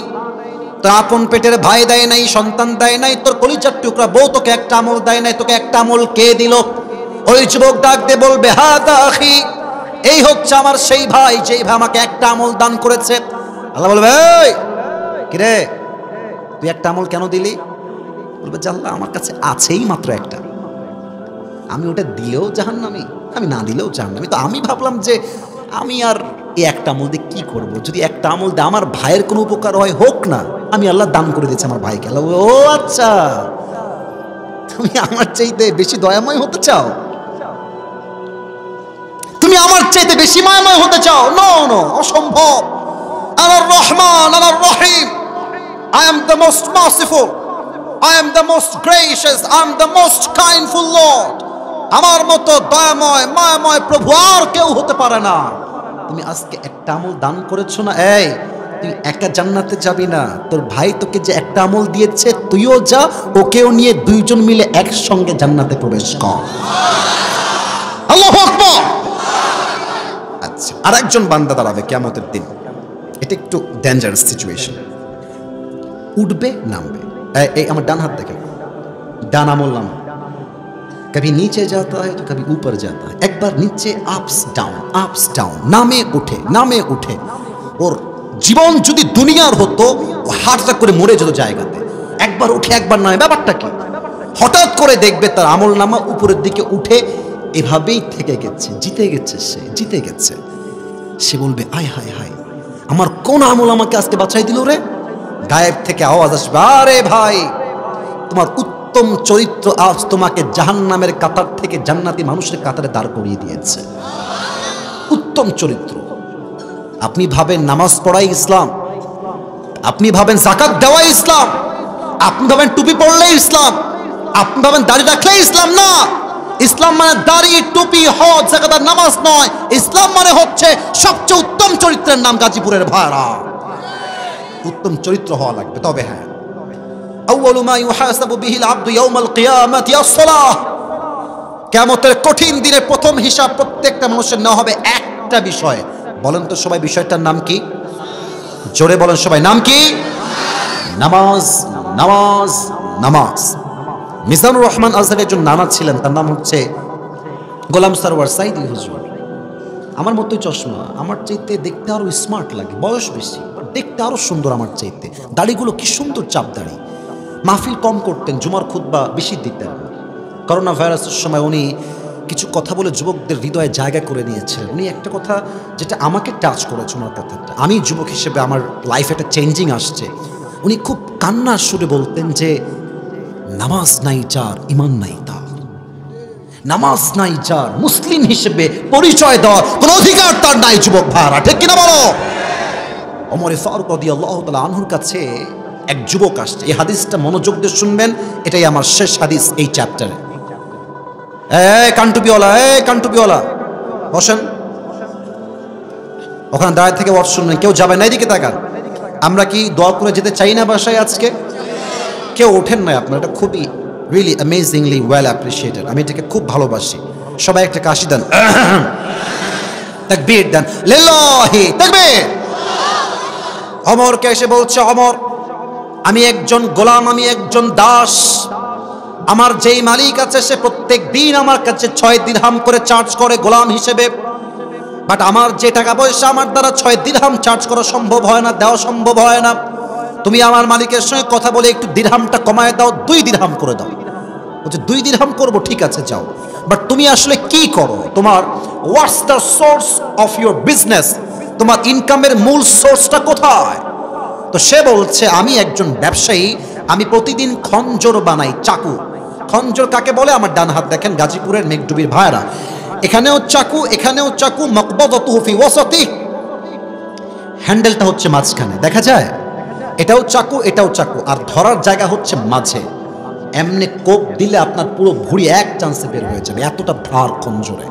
তোর আপন পেটের ভাই দেয় নাই, সন্তান দেয় নাই, তোর কলিজার টুকরা বউ তোকে একটা আমল দেয় নাই, তোকে একটা আমল কে দিল? ওই যুবক ডাক দিয়ে বলবে হাদা আখি, এই হচ্ছে আমার সেই ভাই, যেই ভাই আমাকে একটা আমল দান করেছে। আল্লাহ বলবে এই কি রে, তুই একটা আমল কেন দিলি? বলবে যে আল্লাহ আমার কাছে আছেই মাত্র একটা, আমি ওটা দিলেও জাহান্নামী, আমি না দিলেও জাহান্নামী, তো আমি ভাবলাম যে আমি আর এই একটা আমল দিয়ে কি করবো, যদি একটা আমল দিয়ে আমার ভাইয়ের কোনো উপকার হয় হোক না, আমি আল্লাহ দান করে দিয়েছি আমার ভাইকে। আল্লাহ ও আচ্ছা, তুমি আমার চাইতে বেশি দয়াময় হতে চাও, তুমি আমার চাইতে বেশি মায়াময় হতে চাও? নো নো, অসম্ভব। আল্লাহর রহমান, আল্লাহর রহিম, I am the most merciful, I am the most gracious, I am the most kindful Lord, আমার মতো দয়াময় মায়াময় প্রভু আর কেউ হতে পারে না। তুমি আজকে একটা আমল দান করেছো না, এই তুই একা জান্নাতে যাবি না, তোর ভাই তোকে যে একটা আমল দিয়েছে তুইও যা, ওকেও নিয়ে দুইজন মিলে একসঙ্গে জান্নাতে প্রবেশ কর। আল্লাহু আকবার। আচ্ছা, আর একজন বান্দা দাঁড়াবে কিয়ামতের দিন, এটা একটু ডেঞ্জারাস সিচুয়েশন, উঠবে নামবে। এই আমার ডান হাত দেখেন, ডান আমল নাম कभी नीचे जाता है तो कभी ऊपर जाता है, एक बार नीचे আপস ডাউন, নামে উঠে। ওর জীবন যদি দুনিয়ার হতো ও হার্ট অ্যাটাক করে মরে যেত জায়গাতে, একবার উঠে একবার নামে। ব্যাপারটা কি? হঠাৎ করে দেখবে তার আমল নামা উপরের দিকে উঠে এভাবেই থেকে গেছে, জিতে গেছে। সে বলবে আয় হায় হায়, আমার কোন আমল আমাকে আজকে বাঁচাই দিল রে? গায়েব থেকে আওয়াজ আসবে, আরে ভাই তোমার উত্তম চরিত্র আজ তোমাকে জাহান্নামের কাতার থেকে জান্নাতি মানুষের কাতারে দাঁড় করিয়ে দিয়েছে। উত্তম চরিত্র। আপনি ভাবেন নামাজ পড়াই ইসলাম, আপনি ভাবেন যাকাত দেওয়াই ইসলাম, আপনি ভাবেন টুপি পড়লেই ইসলাম, আপনি ভাবেন দাড়ি রাখলেই ইসলাম। না, ইসলাম মানে দাড়ি, টুপি, হজ, যাকাত আর নামাজ নয়। ইসলাম মানে হচ্ছে সবচেয়ে উত্তম চরিত্রের নাম গাজীপুরের ভাড়া। উত্তম চরিত্র হওয়া লাগবে। তবে হ্যাঁ, আউয়ালু মা ইউহাসাবু বিহিল আবদু ইয়াউমাল কিয়ামাতি আস-সালাহ, কিয়ামতের কঠিন দিনে প্রথম হিসাব প্রত্যেকটা মানুষের নেওয়া হবে একটা বিষয়। বলেন তো সবাই বিষয়টার নাম কি? জোরে বলেন সবাই, নাম কি? নামাজ, নামাজ, নামাজ। মিজানুর রহমান আজহারের একজন নানা ছিলেন, তার নাম হচ্ছে গোলাম সরওয়ার সাইদি হুজুর। আমার মতোই চশমা, আমার চাইতে দেখতে আরো স্মার্ট লাগে, বয়স বেশি, দেখতে আরো সুন্দর আমার চাইতে। দাড়িগুলো কি সুন্দর চাপ দাড়ি। মাহফিল কম করতেন, জুমার খুতবা বেশি দিতেন। করোনা ভাইরাসের সময় উনি কিছু কথা বলে যুবকদের হৃদয়ে জায়গা করে নিয়েছিলেন। উনি একটা কথা যেটা আমাকে টাচ করেছে, ওনার কথাটা, আমি যুবক হিসেবে আমার লাইফে একটা চেঞ্জিং আসছে। উনি খুব কান্নার সুরে বলতেন যে নামাজ নাই যার, ইমান নাই তার। নামাজ নাই যার, মুসলিম হিসেবে পরিচয় দেওয়ার কোন অধিকার তার নাই। যুবক ভাইরা, ঠিক কিনা বলো? ওমর ফারুক রাদিয়াল্লাহু তাআলা আনহুর কাছে এক যুবক আসছে। এই হাদিসটা মনোযোগ দিয়ে শুনবেন, এটাই আমার শেষ হাদিস এই চ্যাপ্টারে। কান্টুপিওয়ালা বসেন। ওখানে দাঁড়িয়ে থেকে ওয়াজ শুনবেন, কেউ যাবে না, এদিকে তাকান। আমরা কি দোয়া করে যেতে চাই না বাসায় আজকে? কেউ ওঠেন না আপনার, এটা খুবই রিয়েলি অ্যামেজিংলি ওয়েল অ্যাপ্রিসিয়েটেড। আমি এটাকে খুব ভালোবাসি। সবাই একটা কাশি দেন, তাকবীর দেন, লিল্লাহি তাকবীর। ওমরকে এসে বলছে, ওমর, আমি একজন গোলাম, আমি একজন দাস। আমার যেই মালিক আছে সে প্রত্যেক দিন আমার কাছে 6 দিরহাম করে চার্জ করে গোলাম হিসেবে। বাট আমার যে টাকা পয়সা আমার দ্বারা 6 দিরহাম চার্জ করা সম্ভব হয় না, দেওয়া সম্ভব হয় না। তুমি আমার মালিকের সঙ্গে কথা বলে একটু দিরহামটা কমায় দাও, 2 দিরহাম করে দাও। বলছে 2 দিরহাম করবো, ঠিক আছে যাও। বাট তুমি আসলে কি করো? তোমার হোয়াটস the source of your business? তোমার ইনকামের মূল সোর্সটা কোথায়? তো সে বলছে, আমি একজন ব্যবসায়ী, আমি প্রতিদিন খঞ্জর বানাই, চাকু। খঞ্জর কাকে বলে? আমার ডান হাত দেখেন, গাজীপুরের মেঘডুবির ভাইরা, এখানেও চাকু, এখানেও চাকু, মাকবাদাতুহু ফি ওয়াসাতি, হ্যান্ডেলটা হচ্ছে মাঝখানে, দেখা যায়? এটাও চাকু, এটাও চাকু, আর ধরার জায়গা হচ্ছে মাঝে। এমনি কোপ দিলে আপনার পুরো ভুঁড়ি এক চান্সে বের হয়ে যাবে, এতটা ধার খঞ্জরে।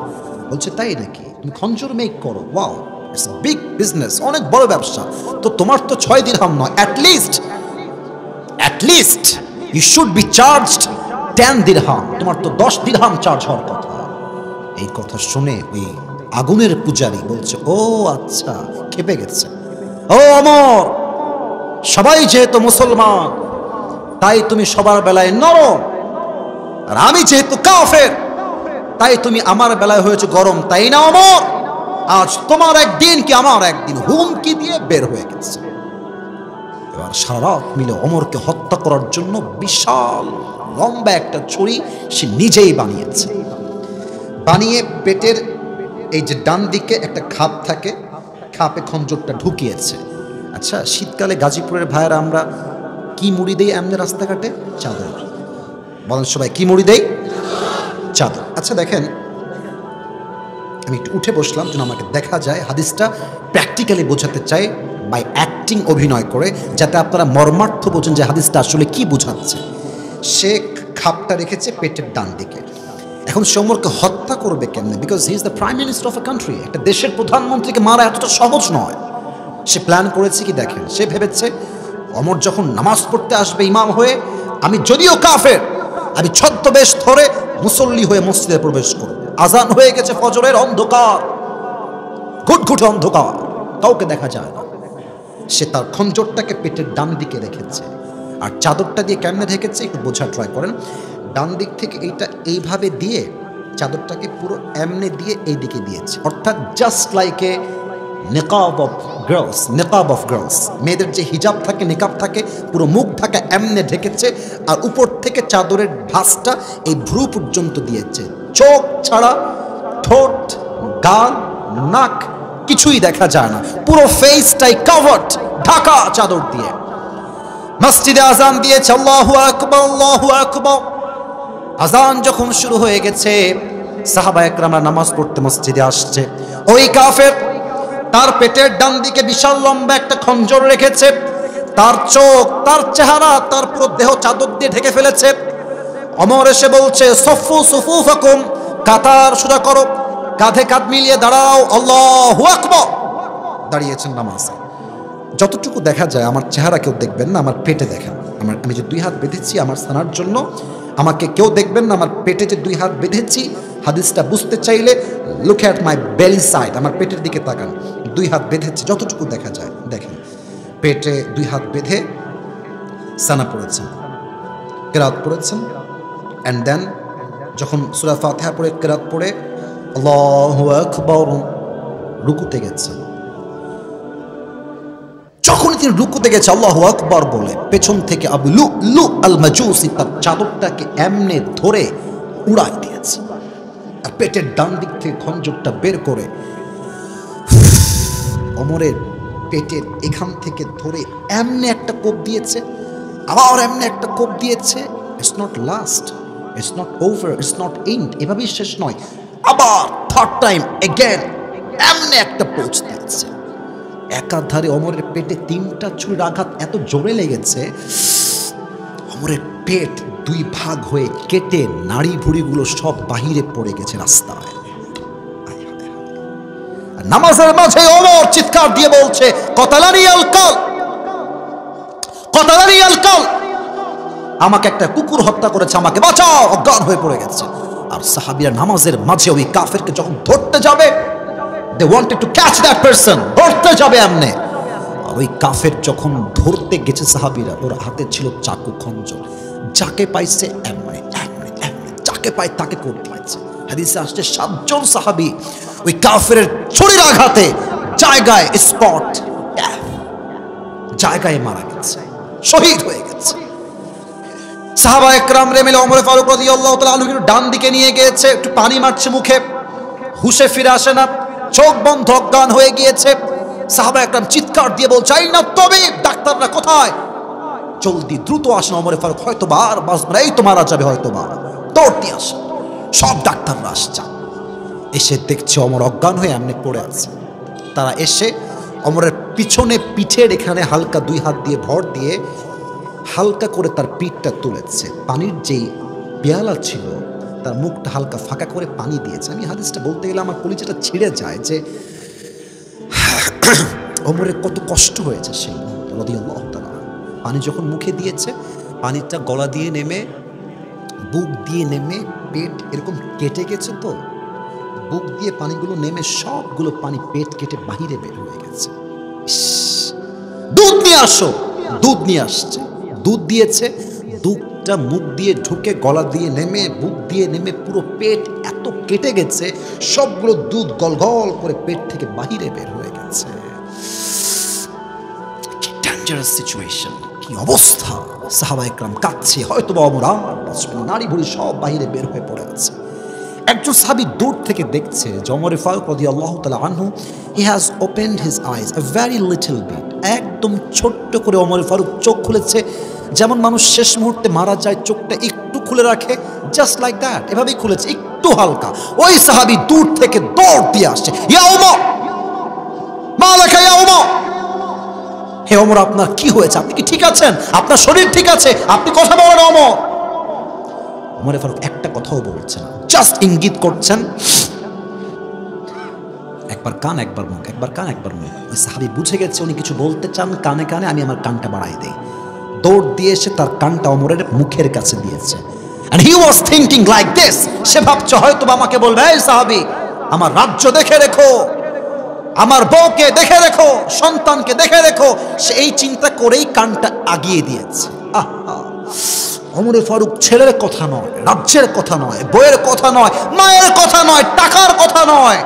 বলছে তাই নাকি? তুমি খঞ্জর মেক করো? Wow, it's a big business, অনেক বড় ব্যবসা। তো তোমার তো 6 দিরহাম নয়, at least you should be charged 10 দিরহাম। তোমার তো 10 দিরহাম চার্জ হওয়ার কথা। এই কথা শুনে ওই আগুনের পূজারী বলছে, ও আচ্ছা, খেপে গেছে। ও ওমর, সবাই যেহেতু মুসলমান তাই তুমি সবার বেলায় নরম, আর আমি যেহেতু কাফের তাই তুমি আমার বেলায় হয়েছে গরম, তাই না ওমর? আজ তোমার একদিন কি আমার একদিন, হুমকি দিয়ে বের হয়ে গেছে। এবার সারা রাত মিলে ওমরকে হত্যা করার জন্য বিশাল লম্বা একটা ছুরি সে নিজেই বানিয়েছে। বানিয়ে পেটের এই যে ডান দিকে একটা খাপ থাকে, খাপে খঞ্জরটা ঢুকিয়েছে। আচ্ছা, শীতকালে গাজীপুরের ভাইয়েরা আমরা কি মুড়ি দেই এমনি রাস্তাঘাটে? চাদর। বলেন সবাই, কি মুড়ি দেই? চাদর। আচ্ছা দেখেন, আমি একটু উঠে বসলাম যেন আমাকে দেখা যায়। হাদিসটা প্র্যাকটিক্যালি বোঝাতে চাই বাই অ্যাক্টিং, অভিনয় করে, যাতে আপনারা মর্মার্থ বোঝেন যে হাদিসটা আসলে কি বোঝাচ্ছে। সে খাপটা রেখেছে পেটের ডান দিকে। এখন সে ওমরকে হত্যা করবে কেমনে? Because he is the prime minister of a country. একটা দেশের প্রধানমন্ত্রীকে মারা এতটা সহজ নয়। সে প্ল্যান করেছে কি দেখেন, সে ভেবেছে ওমর যখন নামাজ পড়তে আসবে ইমাম হয়ে, আমি যদিও কাফের, আমি ছদ্মবেশ ধরে মুসল্লি হয়ে মসজিদে প্রবেশ করব। আজান হয়ে গেছে ফজরের, অন্ধকার, ঘুটঘুটে অন্ধকার, কাউকে দেখা যায় না। সে তার খঞ্জরটাকে পেটের ডান দিকে রেখেছে, আর চাদরটা দিয়ে কেমনে ঢেকেছে একটু বোঝা ট্রাই করেন। ডান দিক থেকে এইটা এইভাবে দিয়ে চাদরটাকে পুরো এমনে দিয়ে এই দিকে দিয়েছে, অর্থাৎ জাস্ট লাইক এ নিকাব অফ গার্লস। মেয়েদের যে হিজাব থাকে, নিকাব থাকে, পুরো মুখ ঢাকা এমনে ঢেকেছে। আর উপর থেকে চাদরের ভাঁজটা এই ভ্রু পর্যন্ত দিয়েছে। চোখ ছাড়া ঠোঁট, গাল, নাক কিছুই দেখা যায় না, পুরো ফেসটাই কাভার্ড, ঢাকা চাদর দিয়ে। মসজিদে আজান দিয়েছে, আল্লাহু আকবার, আল্লাহু আকবার। আজান যখন শুরু হয়ে গেছে, সাহাবা একরামরা নামাজ পড়তে মসজিদে আসছে। ওই কাফের তার পেটের ডান দিকে বিশাল লম্বা একটা খঞ্জর রেখেছে। তার চোখ, তার চেহারা, তার পুরো দেহ চাদর দিয়ে ঢেকে ফেলেছে। ওমর এসে বলছে, সফু সুফুফাকুম, কাতার সোজা করো, কাঁধে কাঁধ মিলিয়ে দাঁড়াও, আল্লাহু আকবার। দাঁড়িয়েছেন নামাজে। যতটুকু দেখা যায়, আমার চেহারা কেউ দেখবেন না, আমার পেটে দেখেন। আমি যে 2 হাত বেঁধেছি আমার সানার জন্য, আমাকে কেউ দেখবেন না, আমার পেটে যে 2 হাত বেঁধেছি। হাদিসটা বুঝতে চাইলে লুক অ্যাট মাই বেলি সাইড, আমার পেটের দিকে তাকান। 2 হাত বেঁধেছি, যতটুকু দেখা যায় দেখেন। পেটে 2 হাত বেঁধে সানা পড়েছেন, কেরাত পড়েছেন, অ্যান্ড দেন যখন সূরা ফাতিহা পড়ে কেরাত পড়ে আল্লাহু আকবার রুকুতে গেছেন। যখন তিনি রুকুতে গেছে আল্লাহু আকবার বলে, পেছন থেকে আবু লু'লু আল মাজুসি তার চাদরটাকে এমনে ধরে উড়াই দিয়েছে, আর পেটের ডান দিক থেকে খঞ্জরটা বের করে ওমরের পেটের এখান থেকে ধরে এমনে একটা কোপ দিয়েছে, আবার এমনে একটা কোপ দিয়েছে, it's not last, it's not over, it's not end, এভাবেই শেষ নয়। আবার থার্ড টাইম এগেন এমনি একটা পোঁচ দিয়েছে। একাধারে ওমরের পেটে 3টা ছুরির আঘাত এত জোরে লেগেছে, ওমরের পেট 2 ভাগ হয়ে কেটে নাড়ি ভুড়িগুলো সব বাহিরে পড়ে গেছে রাস্তায়। নামাজের মাঝে ওমর চিৎকার দিয়ে বলছে, কতালানি আল কাল, কতালানি আল কাল, আমাকে একটা কুকুর হত্যা করেছে, আমাকে বাঁচাও, অজ্ঞান হয়ে পড়ে গেছে। আর সাহাবীরা নামাজের মাঝে ওই কাফেরকে যখন ধরতে যাবে, they wanted to catch that person, ধরতে যাবে এমনে। আর ওই কাফের যখন ধরতে গেছে সাহাবীরা, ওর হাতে ছিল চাকু খঞ্জর, যাকে পাইছে এমনে এমনে এমনে, যাকে পায় তাকে করতে পাইছে। হাদিসে আসছে 7 জন সাহাবী ওই কাফের ছুরির আঘাতে জায়গায় স্পট জায়গায় মারা গেছে, শহীদ হয়ে গেছে। সাহাবা একরাম রে মিলে ওমর ফারুক রাদিয়াল্লাহু তাআলা আনহু ডান দিকে নিয়ে গিয়েছে, একটু পানি মারছে মুখে, হুঁশে ফিরে আসে না, চোখ বন্ধ, অজ্ঞান হয়ে গিয়েছে। সাহাবা একরাম চিৎকার দিয়ে বলছে, আইনা তবিব, ডাক্তাররা কোথায়? জলদি দ্রুত আসেন, ওমর ফারুক হয়তো আর বাঁচবে, এই তো মারা যাবে হয়তো বা, দৌড় দিয়ে আসে। সব ডাক্তাররা আসছে, এসে দেখছে ওমর অজ্ঞান হয়ে এমনি পড়ে আছে। তারা এসে ওমরের পিছনে, পিঠের এখানে হালকা 2 হাত দিয়ে ভর দিয়ে হালকা করে তার পিঠটা তুলেছে। পানির যেই পেয়ালা ছিল তার মুখটা হালকা ফাঁকা করে পানি দিয়েছে। আমি হাদিসটা বলতে গেলে আমার কলিজাটা ছিঁড়ে যায় যে ওমরের কত কষ্ট হয়েছে সেই মুহূর্তে রাদিয়াল্লাহু তাআলা। পানি যখন মুখে দিয়েছে, পানিটা গলা দিয়ে নেমে, বুক দিয়ে নেমে, পেট এরকম কেটে গেছে, তো বুক দিয়ে পানিগুলো নেমে সবগুলো পানি পেট কেটে বাহিরে বের হয়ে গেছে। দুধ নিয়ে আসো, দুধ নিয়ে আসছে, দুধ দিয়েছে, দুধটা মুখ দিয়ে ঢুকে গলা দিয়ে নেমে, বুক দিয়ে নেমে পুরো পেট এত কেটে গেছে, সবগুলো দুধ গলগল করে পেট থেকে বাহিরে বের হয়ে গেছে। কি ডেঞ্জারাস সিচুয়েশন, কি অবস্থা! সাহাবা একরাম কাঁদছে, হয়তো বা ওমর আর বাঁচবে না, নাড়ি ভুড়ি সব বাহিরে বের হয়ে পড়ে আছে। একজন সাহাবী দূর থেকে দেখছে যে ওমর ফারুক রাদিয়াল্লাহু তাআলা আনহু, he has opened his eyes a very little bit, একদম ছোট্ট করে ওমর ফারুক চোখ খুলেছে, যেমন মানুষ শেষ মুহূর্তে মারা যায় চোখটা একটু খুলে রাখে, জাস্ট লাইক দ্যাট, এভাবেই খুলেছে একটু হালকা। ওই সাহাবী দূর থেকে দৌড় দিয়ে আসছে, ইয়া ওমর, মা লাকা ইয়া ওমর, হে ওমর আপনার কি হয়েছে? আপনি কি ঠিক আছেন? আপনার শরীর ঠিক আছে? আপনি কথা বলেন ওমর। ওমর ফারুক একটা কথাও বলছেন না, জাস্ট ইঙ্গিত করছেন, একবার কান একবার মুখ, একবার কান একবার মুখ। ওই সাহাবী বুঝে গেছে উনি কিছু বলতে চান কানে কানে, আমি আমার কানটা বাড়াই দেই। দৌড় দিয়ে এসে তার কানটা ওমরের মুখের কাছে দিয়েছে। and he was thinking like this, সে ভাবছে হয়তো আমাকে বলবে, এই সাহাবী আমার রাজ্য দেখে রেখো, আমার বউকে দেখে রেখো, সন্তানকে দেখে রেখো। সে এই চিন্তা করেই কানটা আগিয়ে দিয়েছে। ওমর ফারুক ছেলের কথা নয়, রাজ্যের কথা নয়, বইয়ের কথা নয়, মায়ের কথা নয়, টাকার কথা নয়,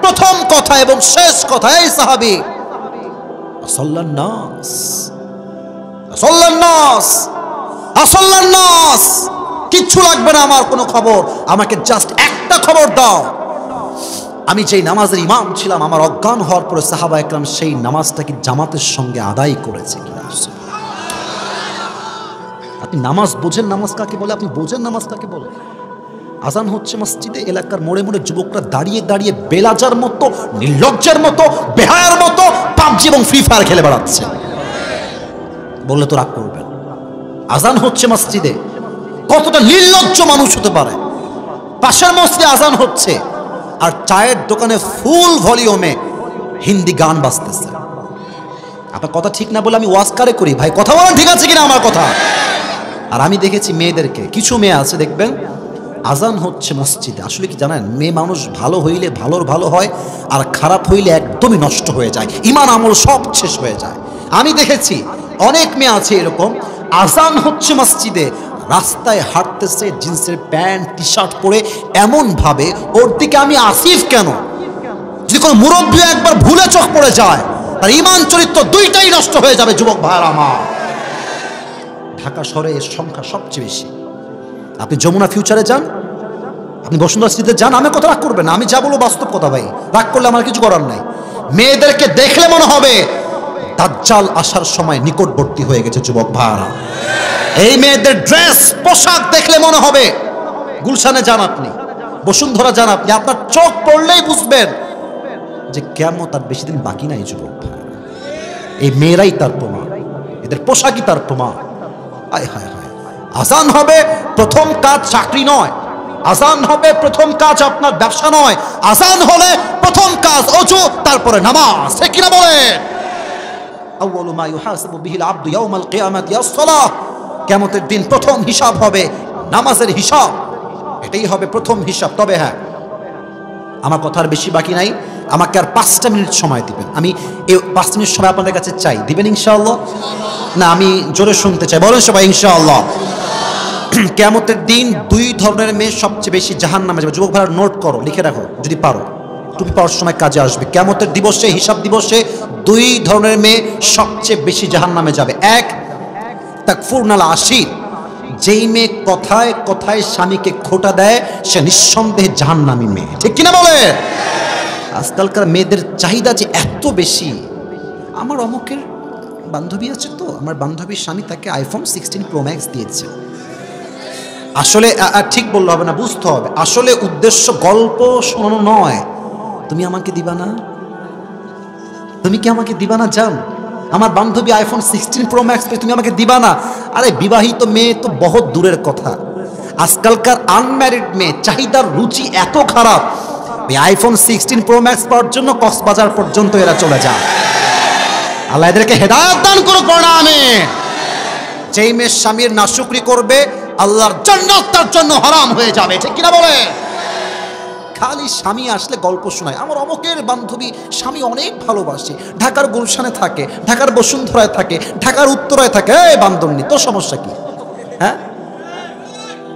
প্রথম কথা এবং শেষ কথা, এই সাহাবী আসাল্লান নাস, আসাল্লান নাস, আসাল্লান নাস, কিচ্ছু লাগবে না আমার কোনো খবর, আমাকে জাস্ট একটা খবর দাও। আমি যেই নামাজের ইমাম ছিলাম, আমার অজ্ঞান হওয়ার পরে সাহাবা একরাম সেই নামাজটা কি জামাতের সঙ্গে আদায় করেছে কিনা? আপনি নামাজ বোঝেন, নামাজ কাকে বলে? আপনি বোঝেন নামাজ কাকে বলে? আজান হচ্ছে মসজিদে, এলাকার মোড়ে মোড়ে যুবকরা দাঁড়িয়ে দাঁড়িয়ে বেলাজার মতো, নির্লজ্জের মতো, বেহায়ার মতো পাবজি এবং ফ্রি ফায়ার খেলে বেড়াচ্ছে। বললে তো রাগ করবেন। আজান হচ্ছে মসজিদে, কতটা নির্লজ্জ মানুষ হতে পারে! পাশের মসজিদে আজান হচ্ছে আর চায়ের দোকানে ফুল ভলিউমে হিন্দি গান বাজতেছে। আপনার কথা ঠিক না বলে আমি ওয়াজকারে করি, ভাই কথা বলেন ঠিক আছে কিনা আমার কথা? আর আমি দেখেছি মেয়েদেরকে, কিছু মেয়ে আছে দেখবেন আজান হচ্ছে মসজিদে, আসলে কি জানেন, মেয়ে মানুষ ভালো হইলে ভালোর ভালো হয়, আর খারাপ হইলে একদমই নষ্ট হয়ে যায়, ইমান আমল সব শেষ হয়ে যায়। আমি দেখেছি অনেক মেয়ে আছে এরকম, আজান হচ্ছে মসজিদে, রাস্তায় হাঁটতেছে জিন্সের প্যান্ট টি শার্ট পরে, এমন ভাবে ওর দিকে আমি আসিফ কেন? যদি কোনো মুরব্বী একবার ভুলে চোখ পড়ে যায়, তার ইমান চরিত্র দুইটাই নষ্ট হয়ে যাবে। যুবক ভাইরা আমার, ঢাকা শহরে এর সংখ্যা সবচেয়ে বেশি। আপনি যমুনা ফিউচারে যান, আপনি বসুন্ধরা সিটিতে যান, আমি কথা রাগ করবেন না, আমি যা বলবো বাস্তব কথা ভাই, রাগ করলে আমার কিছু করার নাই। মেয়েদেরকে দেখলে মনে হবে দাজ্জাল আসার সময় নিকটবর্তী হয়ে গেছে। যুবক ভাইরা, এই মেয়েদের ড্রেস পোশাক দেখলে মনে হবে, গুলশানে যান আপনি, বসুন্ধরা যান আপনি, আপনার চোখ পড়লেই বুঝবেন যে কিয়ামত আর বেশি দিন বাকি নাই যুবক ভাই। এই মেয়েরাই তার প্রমাণ, এদের পোশাকই তার প্রমাণ। আয় হায় হায়, আজান হবে প্রথম কাজ চাকরি নয়, আজান হবে প্রথম কাজ আপনার ব্যবসা নয়, আজান হলে প্রথম কাজ ওযু, তারপরে নামাজ। ঠিক কিনা বলেন? আউয়ালু মা ইউহাসাবু বিহিল আবদু ইয়াউমাল কিয়ামাতি আস-সালাহ। কিয়ামতের দিন প্রথম হিসাব হবে নামাজের হিসাব, এটাই হবে প্রথম হিসাব। তবে হ্যাঁ, আমার কথা আর বেশি বাকি নাই, আমাকে আর 5টা মিনিট সময় দিবেন। আমি এই 5 মিনিট সময় আপনাদের কাছে চাই, দিবেন ইনশাআল্লাহ? না আমি জোরে শুনতে চাই, বলেন সবাই ইনশাআল্লাহ। কিয়ামতের দিন 2 ধরনের মেয়ে সবচেয়ে বেশি জাহান্নামে যাবে। যুবক ভাইরা নোট করো, লিখে রাখো যদি পারো, টুপি পাওয়ার সময় কাজে আসবে। কিয়ামতের দিবসে, হিসাব দিবসে 2 ধরনের মেয়ে সবচেয়ে বেশি জাহান্নামে যাবে। এক, তাকফুরনাল আশির, যেই মেয়ে কথায় কথায় স্বামীকে খোঁটা দেয় সে নিঃসন্দেহে জাহান্নামী মেয়ে। ঠিক কিনা বলে? আজকালকার মেয়েদের চাহিদা যে এত বেশি। আমার অমুকের বান্ধবী আছে, তো আমার বান্ধবীর স্বামী তাকে আইফোন 16 প্রো ম্যাক্স দিয়েছে। আসলে ঠিক বললে হবে না, বুঝতে হবে আসলে উদ্দেশ্য গল্প শোনানো নয়। তুমি আমাকে দিবা না? তুমি কি আমাকে দিবা না? জান, আমার বান্ধবী আইফোন 16 প্রো ম্যাক্স পেয়ে তুমি আমাকে দিবা না? আরে বিবাহিত মেয়ে তো বহুত দূরের কথা, আজকালকার আনম্যারিড মেয়ে চাহিদার রুচি এত খারাপ, এই আইফোন 16 প্রো ম্যাক্স পাওয়ার জন্য কক্সবাজার পর্যন্ত এরা চলে যায়। আল্লাহ এদেরকে হেদায়েত দান করুক, না আমিন। যেই মেয়ে স্বামীর নাশুকরি করবে আল্লাহর জান্নাত তার জন্য হারাম হয়ে যাবে। ঠিক কিনা বলে? খালি স্বামী আসলে গল্প শোনায়, আমার অমুকের বান্ধবী স্বামী অনেক ভালোবাসে, ঢাকার গুলশানে থাকে, ঢাকার বসুন্ধরায় থাকে, ঢাকার উত্তরায় থাকে। এই বান্ধবী, তোর সমস্যা কি? হ্যাঁ,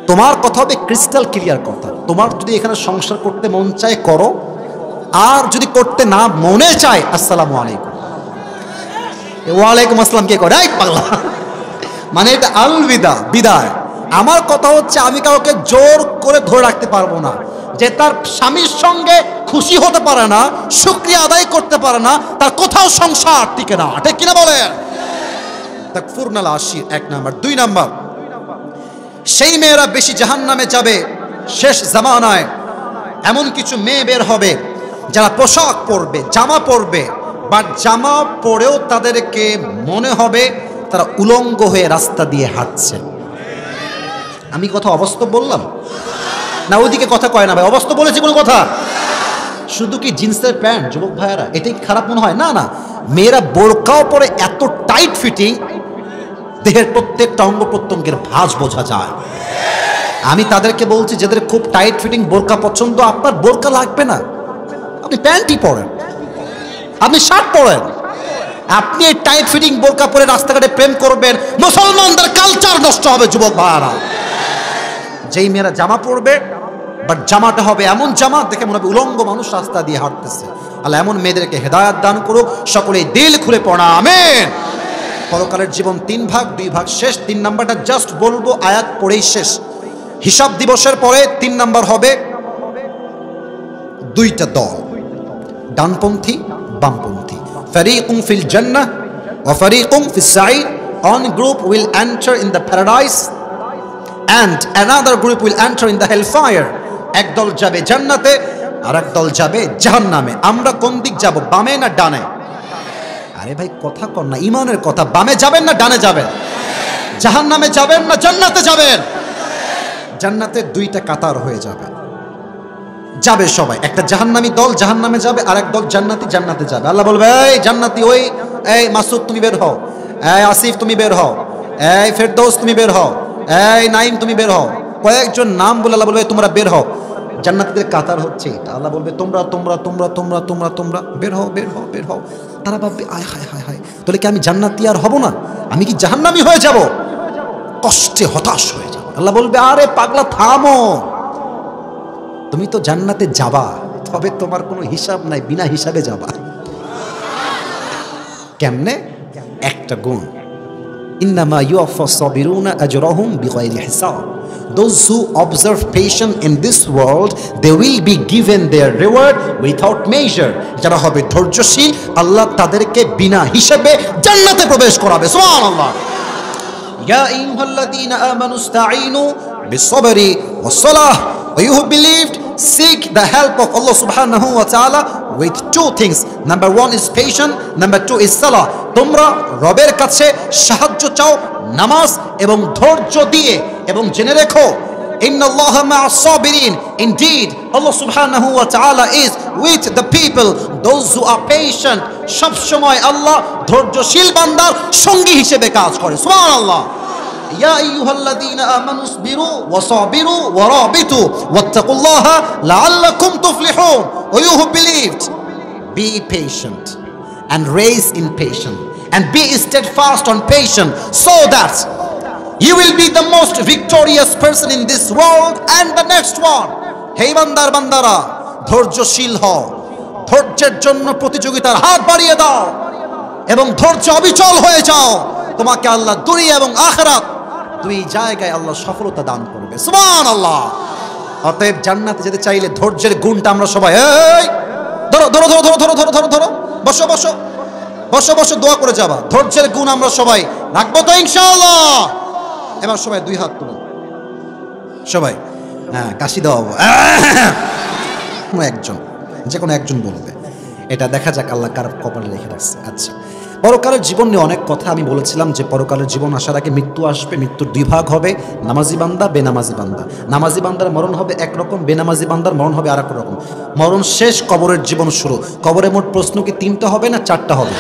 তোমার কথা হবে ক্রিস্টাল ক্লিয়ার কথা। তোমার যদি এখানে সংসার করতে মন চায় করো, আর যদি করতে না মনে চায় আসসালামু আলাইকুম। ওয়ালাইকুম আসসালাম কে করে? এই পাগলা, মানে এটা আলবিদা, বিদায়। আমার কথা হচ্ছে আমি কাউকে জোর করে ধরে রাখতে পারবো না। যে তার স্বামীর সঙ্গে খুশি হতে পারে না, শুকরিয়া আদায় করতে পারে না, তার কোথাও সংসার টিকে না। ঠিক কিনা বলেন? তাকফুরনাল আশির 1 নাম্বার। 2 নাম্বার, সেই মেয়েরা বেশি জাহান্নামে যাবে শেষ জামানায়। এমন কিছু মেয়ে বের হবে যারা পোশাক পরবে, জামা পরবে, বাট জামা পরেও তাদেরকে মনে হবে তারা উলঙ্গ হয়ে রাস্তা দিয়ে হাঁটছে। আমি কথা অবাস্তব বললাম না? ওইদিকে কথা কয় না ভাই, অবাস্তব বলেছি কোনো কথা? শুধু কি জিন্সের প্যান্ট যুবক ভাইয়ারা, এটাই খারাপ মনে হয়? না না, মেয়েরা বোরকাও পরে এত টাইট ফিটিং, দেহের প্রত্যেকটা অঙ্গ প্রত্যঙ্গের ভাঁজ বোঝা যায়। আমি তাদেরকে বলছি যাদের খুব টাইট ফিটিং বোরকা পছন্দ, আপনার বোরকা লাগবে না, আপনি প্যান্টই পরেন, আপনি শার্ট পরেন। আপনি এই টাইট ফিটিং বোরকা পরে রাস্তাঘাটে প্রেম করবেন, মুসলমানদের কালচার নষ্ট হবে যুবক ভাইয়ারা। যেই মেয়েরা জামা পরবে, বাট জামাটা হবে এমন জামা দেখে মনে হবে উলঙ্গ মানুষ রাস্তা দিয়ে হাঁটতেছে। আল্লাহ এমন মেয়েদেরকে হেদায়েত দান করুক, সকলেই দিল খুলে পড়া আমিন। পরকালের জীবন 3 ভাগ, 2 ভাগ শেষ। 3 নাম্বারটা জাস্ট বলবো, আয়াত পড়েই শেষ। হিসাব দিবসের পরে 3 নাম্বার হবে 2টা দল, ডানপন্থী বামপন্থী। ফারিকুম ফিল জান্নাহ ওয়া ফারিকুম ফিস সাঈর। One group will enter in the paradise and another group will enter in the hellfire. এক দল যাবে জান্নাতে আর এক দল যাবে জাহান্নামে। আমরা কোন দিক যাব, বামে না ডানে? আরে ভাই কথা কর না, ইমানের কথা। বামে যাবেন না ডানে যাবেন? জাহান্নামে যাবেন না জান্নাতে যাবেন? জান্নাতে 2টা কাতার হয়ে যাবে, যাবে সবাই। একটা জাহান্নামী দল জাহান্নামে যাবে, আর এক দল জান্নাতি জান্নাতে যাবে। আল্লাহ বলবে, এই জান্নাতি, ওই এই মাসুদ তুমি বের হও, এই আসিফ তুমি বের হও, এই ফেরদৌস তুমি বের হও, এই নাইম তুমি বের হও। কয়েকজন নাম বলে আল্লাহ বলবে তোমরা বের হও। জান্নাতীদের কাতার হচ্ছে এটা। আল্লাহ বলবে তোমরা তোমরা তোমরা তোমরা তোমরা তোমরা বের হও, বের হও, বের হও। তারা ভাববে আয় হায় হায় হায়, তাহলে কি আমি জান্নাতি আর হব না? আমি কি জাহান্নামী হয়ে যাব? কষ্টে হতাশ হয়ে যাব। আল্লাহ বলবে আরে পাগলা থামো, তুমি তো জান্নাতে যাবা, তবে তোমার কোনো হিসাব নাই, বিনা হিসাবে যাবা। কেমনে? একটা গুণ, ইন্নামা ইউওয়াফাস সাবিরুনা আজরাহুম বিগাইরি হিসাব। Those who observe patience in this world, they will be given their reward without measure. যারা হবে ধৈর্যশীল, আল্লাহ তাদেরকে বিনা হিসাবে জান্নাতে প্রবেশ করাবে। সুবহানাল্লাহ। ইয়া আইয়ুহাল্লাযীনা আমানু ইসতাঈনু বিস-সাবরি ওয়াস-সালাহ, you who believed seek the help of Allah subhanahu wa ta'ala with two things. Number one is patience, number two is salah. তোমরা রবের কাছে সাহায্য চাও নামাজ এবং ধৈর্য দিয়ে, এবং জেনে রেখো innallaha ma'as sabirin, indeed Allah subhanahu wa ta'ala is with the people those who are patient. সব সময় আল্লাহ ধৈর্যশীল বান্দার সঙ্গী হিসেবে কাজ করে। সুবহানাল্লাহ। ইয়া আইয়ুহাল্লাযীনা আমানু ইসবিরু ওয়া সাবিরু ওয়া রাবিতু ওয়াত্তাকুল্লাহা লাআল্লাকুম তুফলিহুন, you who believed, be patient and raise in patience and be steadfast on patience, so that you will be the most victorious person in this world and the next one. Hey বান্দারা, ধৈর্যশীল হও, ধৈর্যের জন্য প্রতিযোগিতার হাত বাড়িয়ে দাও এবং ধৈর্য অবিচল হয়ে যাও। তোমাকে আল্লাহ দুনিয়া এবং আখিরাত দুই জায়গায় আল্লাহ সফলতা দান করবে। সুবহানাল্লাহ। অতএব জান্নাতে যেতে চাইলে ধৈর্যের গুণটা আমরা সবাই, এই ধরো ধরো ধরো ধরো ধরো ধরো ধরো ধরো, বসো বসো বসো বসো, দোয়া করে যাবা। ধৈর্যের গুণ আমরা সবাই রাখবো তো ইনশাআল্লাহ। এবার সবাই দুই হাত তুলুন, সবাই হ্যাঁ কাশি দাও। একজন, যে কোনো একজন বলবে, এটা দেখা যাক আল্লাহ কার কপালে রেখে রাখছে। আচ্ছা, পরকালের জীবন নিয়ে অনেক কথা আমি বলেছিলাম যে পরকালের জীবন আসার আগে মৃত্যু আসবে, মৃত্যুর দুই ভাগ হবে, নামাজি বান্দা, বেনামাজি বান্দা। নামাজি বান্দার মরণ হবে একরকম, বেনামাজি বান্দার মরণ হবে আর এক রকম। মরণ শেষ, কবরের জীবন শুরু। কবরে মোট প্রশ্ন কি তিনটা হবে না চারটা হবে?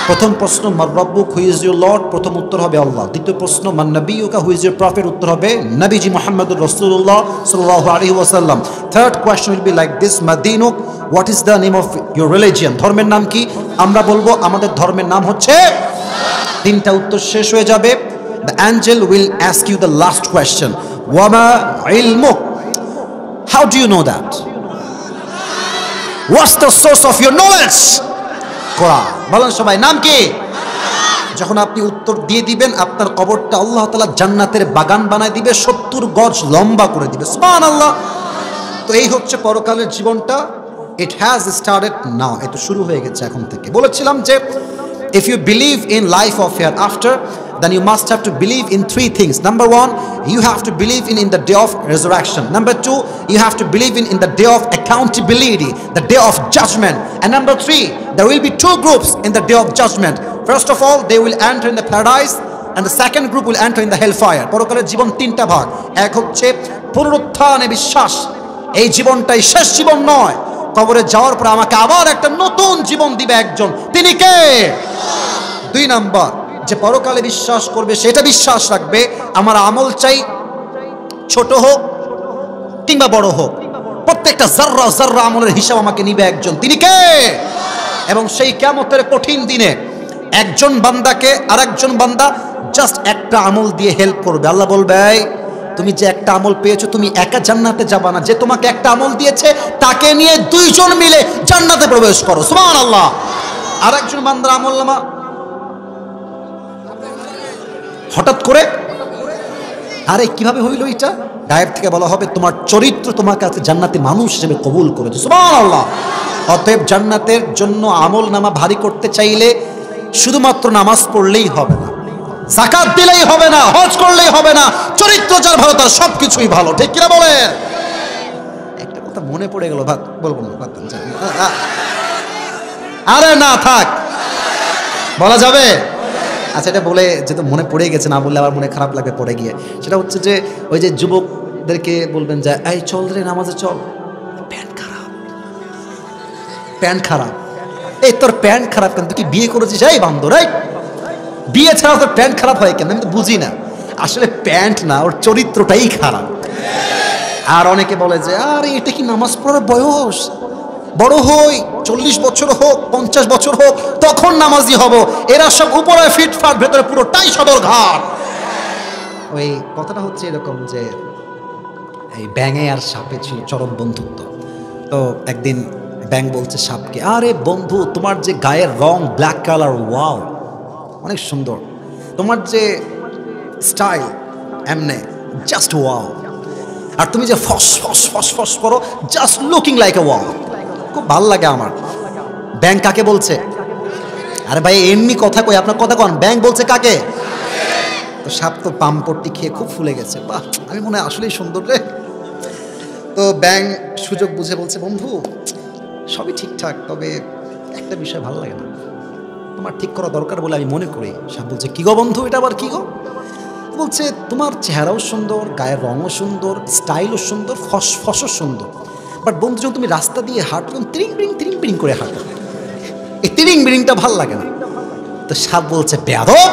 প্রথম প্রশ্ন মান রব্বুক, হু ইজ ইউর লর্ড, প্রথম উত্তর হবে আল্লাহ। দ্বিতীয় প্রশ্ন মান নবিয়ুকা, হু ইজ ইউর প্রফেট, উত্তর হবে নবীজি মুহাম্মদুর রাসূলুল্লাহ সাল্লাল্লাহু আলাইহি ওয়াসাল্লাম। Third question will be like this, মাদিনুক, what is the name of your religion, ধর্মের নাম কি? আমরা বলবো আমাদের ধর্মের নাম হচ্ছে, তিনটা উত্তর শেষ হয়ে যাবে। The angel will ask you the last question, ওয়ামা ইলমুক, how do you know that, what's the source of your knowledge? কোরআন। বলেন সবাই, নাম কি? যখন আপনি উত্তর দিয়ে দিবেন, আপনার কবরটা আল্লাহ তাআলা জান্নাতের বাগান বানায় দিবে, 70 গজ লম্বা করে দিবে। সুবহানাল্লাহ। তো এই হচ্ছে পরকালের জীবনটা। ইট হ্যাজ স্টার্টেড নাও, এটা শুরু হয়ে গেছে এখন থেকে। বলেছিলাম যে if you believe in life of hereafter, then you must have to believe in three things. Number one, you have to believe in the day of resurrection. Number two, you have to believe in the day of accountability, the day of judgment. And number three, there will be two groups in the day of judgment. First of all, they will enter in the paradise, and the second group will enter in the hellfire. পরকালের জীবন তিনটা ভাগ। এক হচ্ছে পুনরুত্থানে বিশ্বাস, এই জীবনটাই শেষ জীবন নয়, কবরে যাওয়ার পর আমাকে আবার একটা নতুন জীবন দিবে একজন, তিনি কে? দুই নাম্বার, যে পরকালে বিশ্বাস করবে সেটা বিশ্বাস রাখবে আমার আমল চাই ছোট হোক কিংবা বড় হোক, প্রত্যেকটা জাররা জাররা আমলের হিসাব আমাকে নিবে একজন, তিনি কে? এবং সেই কিয়ামতের কঠিন দিনে একজন বান্দাকে আরেকজন বান্দা জাস্ট একটা আমল দিয়ে হেল্প করবে। আল্লাহ বলবে, তুমি যে একটা আমল পেয়েছো তুমি একা জান্নাতে যাবা না, যে তোমাকে একটা আমল দিয়েছে তাকে নিয়ে দুইজন মিলে জান্নাতে প্রবেশ করো। সুবহানাল্লাহ। আরেকজন বান্দার আমলনামা হঠাৎ করে, আরে কিভাবে হইল এটা? গায়েব থেকে বলা হবে তোমার চরিত্র তোমার কাছে জান্নাতি মানুষ হিসেবে কবুল করেছে। সুবহানাল্লাহ। অতএব জান্নাতের জন্য আমল নামা ভারী করতে চাইলে শুধুমাত্র নামাজ পড়লেই হবে না, যাকাত দিলেই হবে না, হজ করলেই হবে না, চরিত্র যার ভালো তার সবকিছুই ভালো। ঠিক কিনা বলেন? একটা কথা মনে পড়ে গেল, বলবো না, আরে না থাক, বলা যাবে? আচ্ছা, এটা বলে যেহেতু মনে পড়ে গেছে, না বললে আবার মনে খারাপ লাগবে পড়ে গিয়ে। সেটা হচ্ছে যে ওই যে যুবকদেরকে বলবেন যে এই চল রে নামাজে চল, প্যান্ট খারাপ, প্যান্ট খারাপ। এই তোর প্যান্ট খারাপ কেন? তুই কি বিয়ে করেছিস? এই বান্দর, এই বিয়ে ছাড়া তোর প্যান্ট খারাপ হয় কেন? আমি তো বুঝি না। আসলে প্যান্ট না, ওর চরিত্রটাই খারাপ। আর অনেকে বলে যে আরে এটা কি নামাজ পড়ার বয়স, বড় হই, 40 বছর হোক 50 বছর হোক তখন নামাজি হব। এরা সব উপরে ফিটফাট, ভেতরে পুরোটাই সদর ঘাট। ওই কথাটা হচ্ছে এরকম যে এই ব্যাঙে আর সাপে ছিল চরম বন্ধুত্ব। তো একদিন ব্যাঙ বলছে সাপকে, আরে বন্ধু তোমার যে গায়ের রং ব্ল্যাক কালার, ওয়াও অনেক সুন্দর, তোমার যে স্টাইল এমনে জাস্ট ওয়াও, আর তুমি যে ফস ফস ফস ফস করো just looking like a wow, খুব ভালো লাগে আমার। ব্যাঙ কাকে বলছে? আরে ভাই এমনি কথা কই, আপনার কথা কন। ব্যাঙ বলছে কাকে? তো সাপ তো পামপট্টি খেয়ে খুব ফুলে গেছে, বাহ আমি মনে হয় আসলেই সুন্দর রে। তো ব্যাং সুযোগ বুঝে বলছে, বন্ধু সবই ঠিকঠাক, তবে একটা বিষয় ভালো লাগে না, তোমার ঠিক করা দরকার বলে আমি মনে করি। সাপ বলছে, কি গো বন্ধু, এটা আবার কি গো? বলছে, তোমার চেহারাও সুন্দর, গায়ের রঙও সুন্দর, স্টাইলও সুন্দর, ফসও সুন্দর, বাট বন্ধু যখন তুমি রাস্তা দিয়ে হাঁটো তিরিং বিরিং করে হাঁটো, এই তিরিং বিরিংটা ভাল লাগে না। তো সাপ বলছে, বেয়াদব,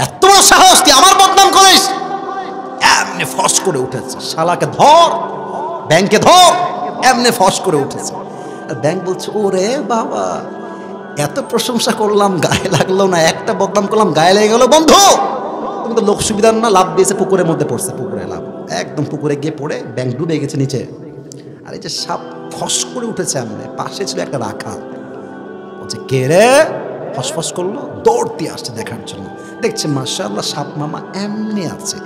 এত বড় সাহস, তুই আমার বদনাম করিস? এমনি ফস করে উঠেছে, শালাকে ধর, ব্যাংকে ধর, এমনি ফস করে উঠেছে। আর ব্যাংক বলছে, ওরে বাবা, এত প্রশংসা করলাম গায়ে লাগলো না, একটা বদনাম করলাম গায়ে লেগে গেল। বন্ধু তুমি তো লোক সুবিধার না, লাভ দিয়েছে পুকুরের মধ্যে পড়ছে, পুকুরে লাভ, একদম পুকুরে গিয়ে পড়ে ব্যাংক ডুবে গেছে নিচে। আর এই যে সাপ ফস করে উঠেছে, এমনি পাশে ছিল একটা রাখাল, বলছে, কে রে? ফসফস করলো, দৌড় দিয়ে আসছে দেখার জন্য, দেখছে মাশাআল্লাহ সাপ মামা এমনি আছে।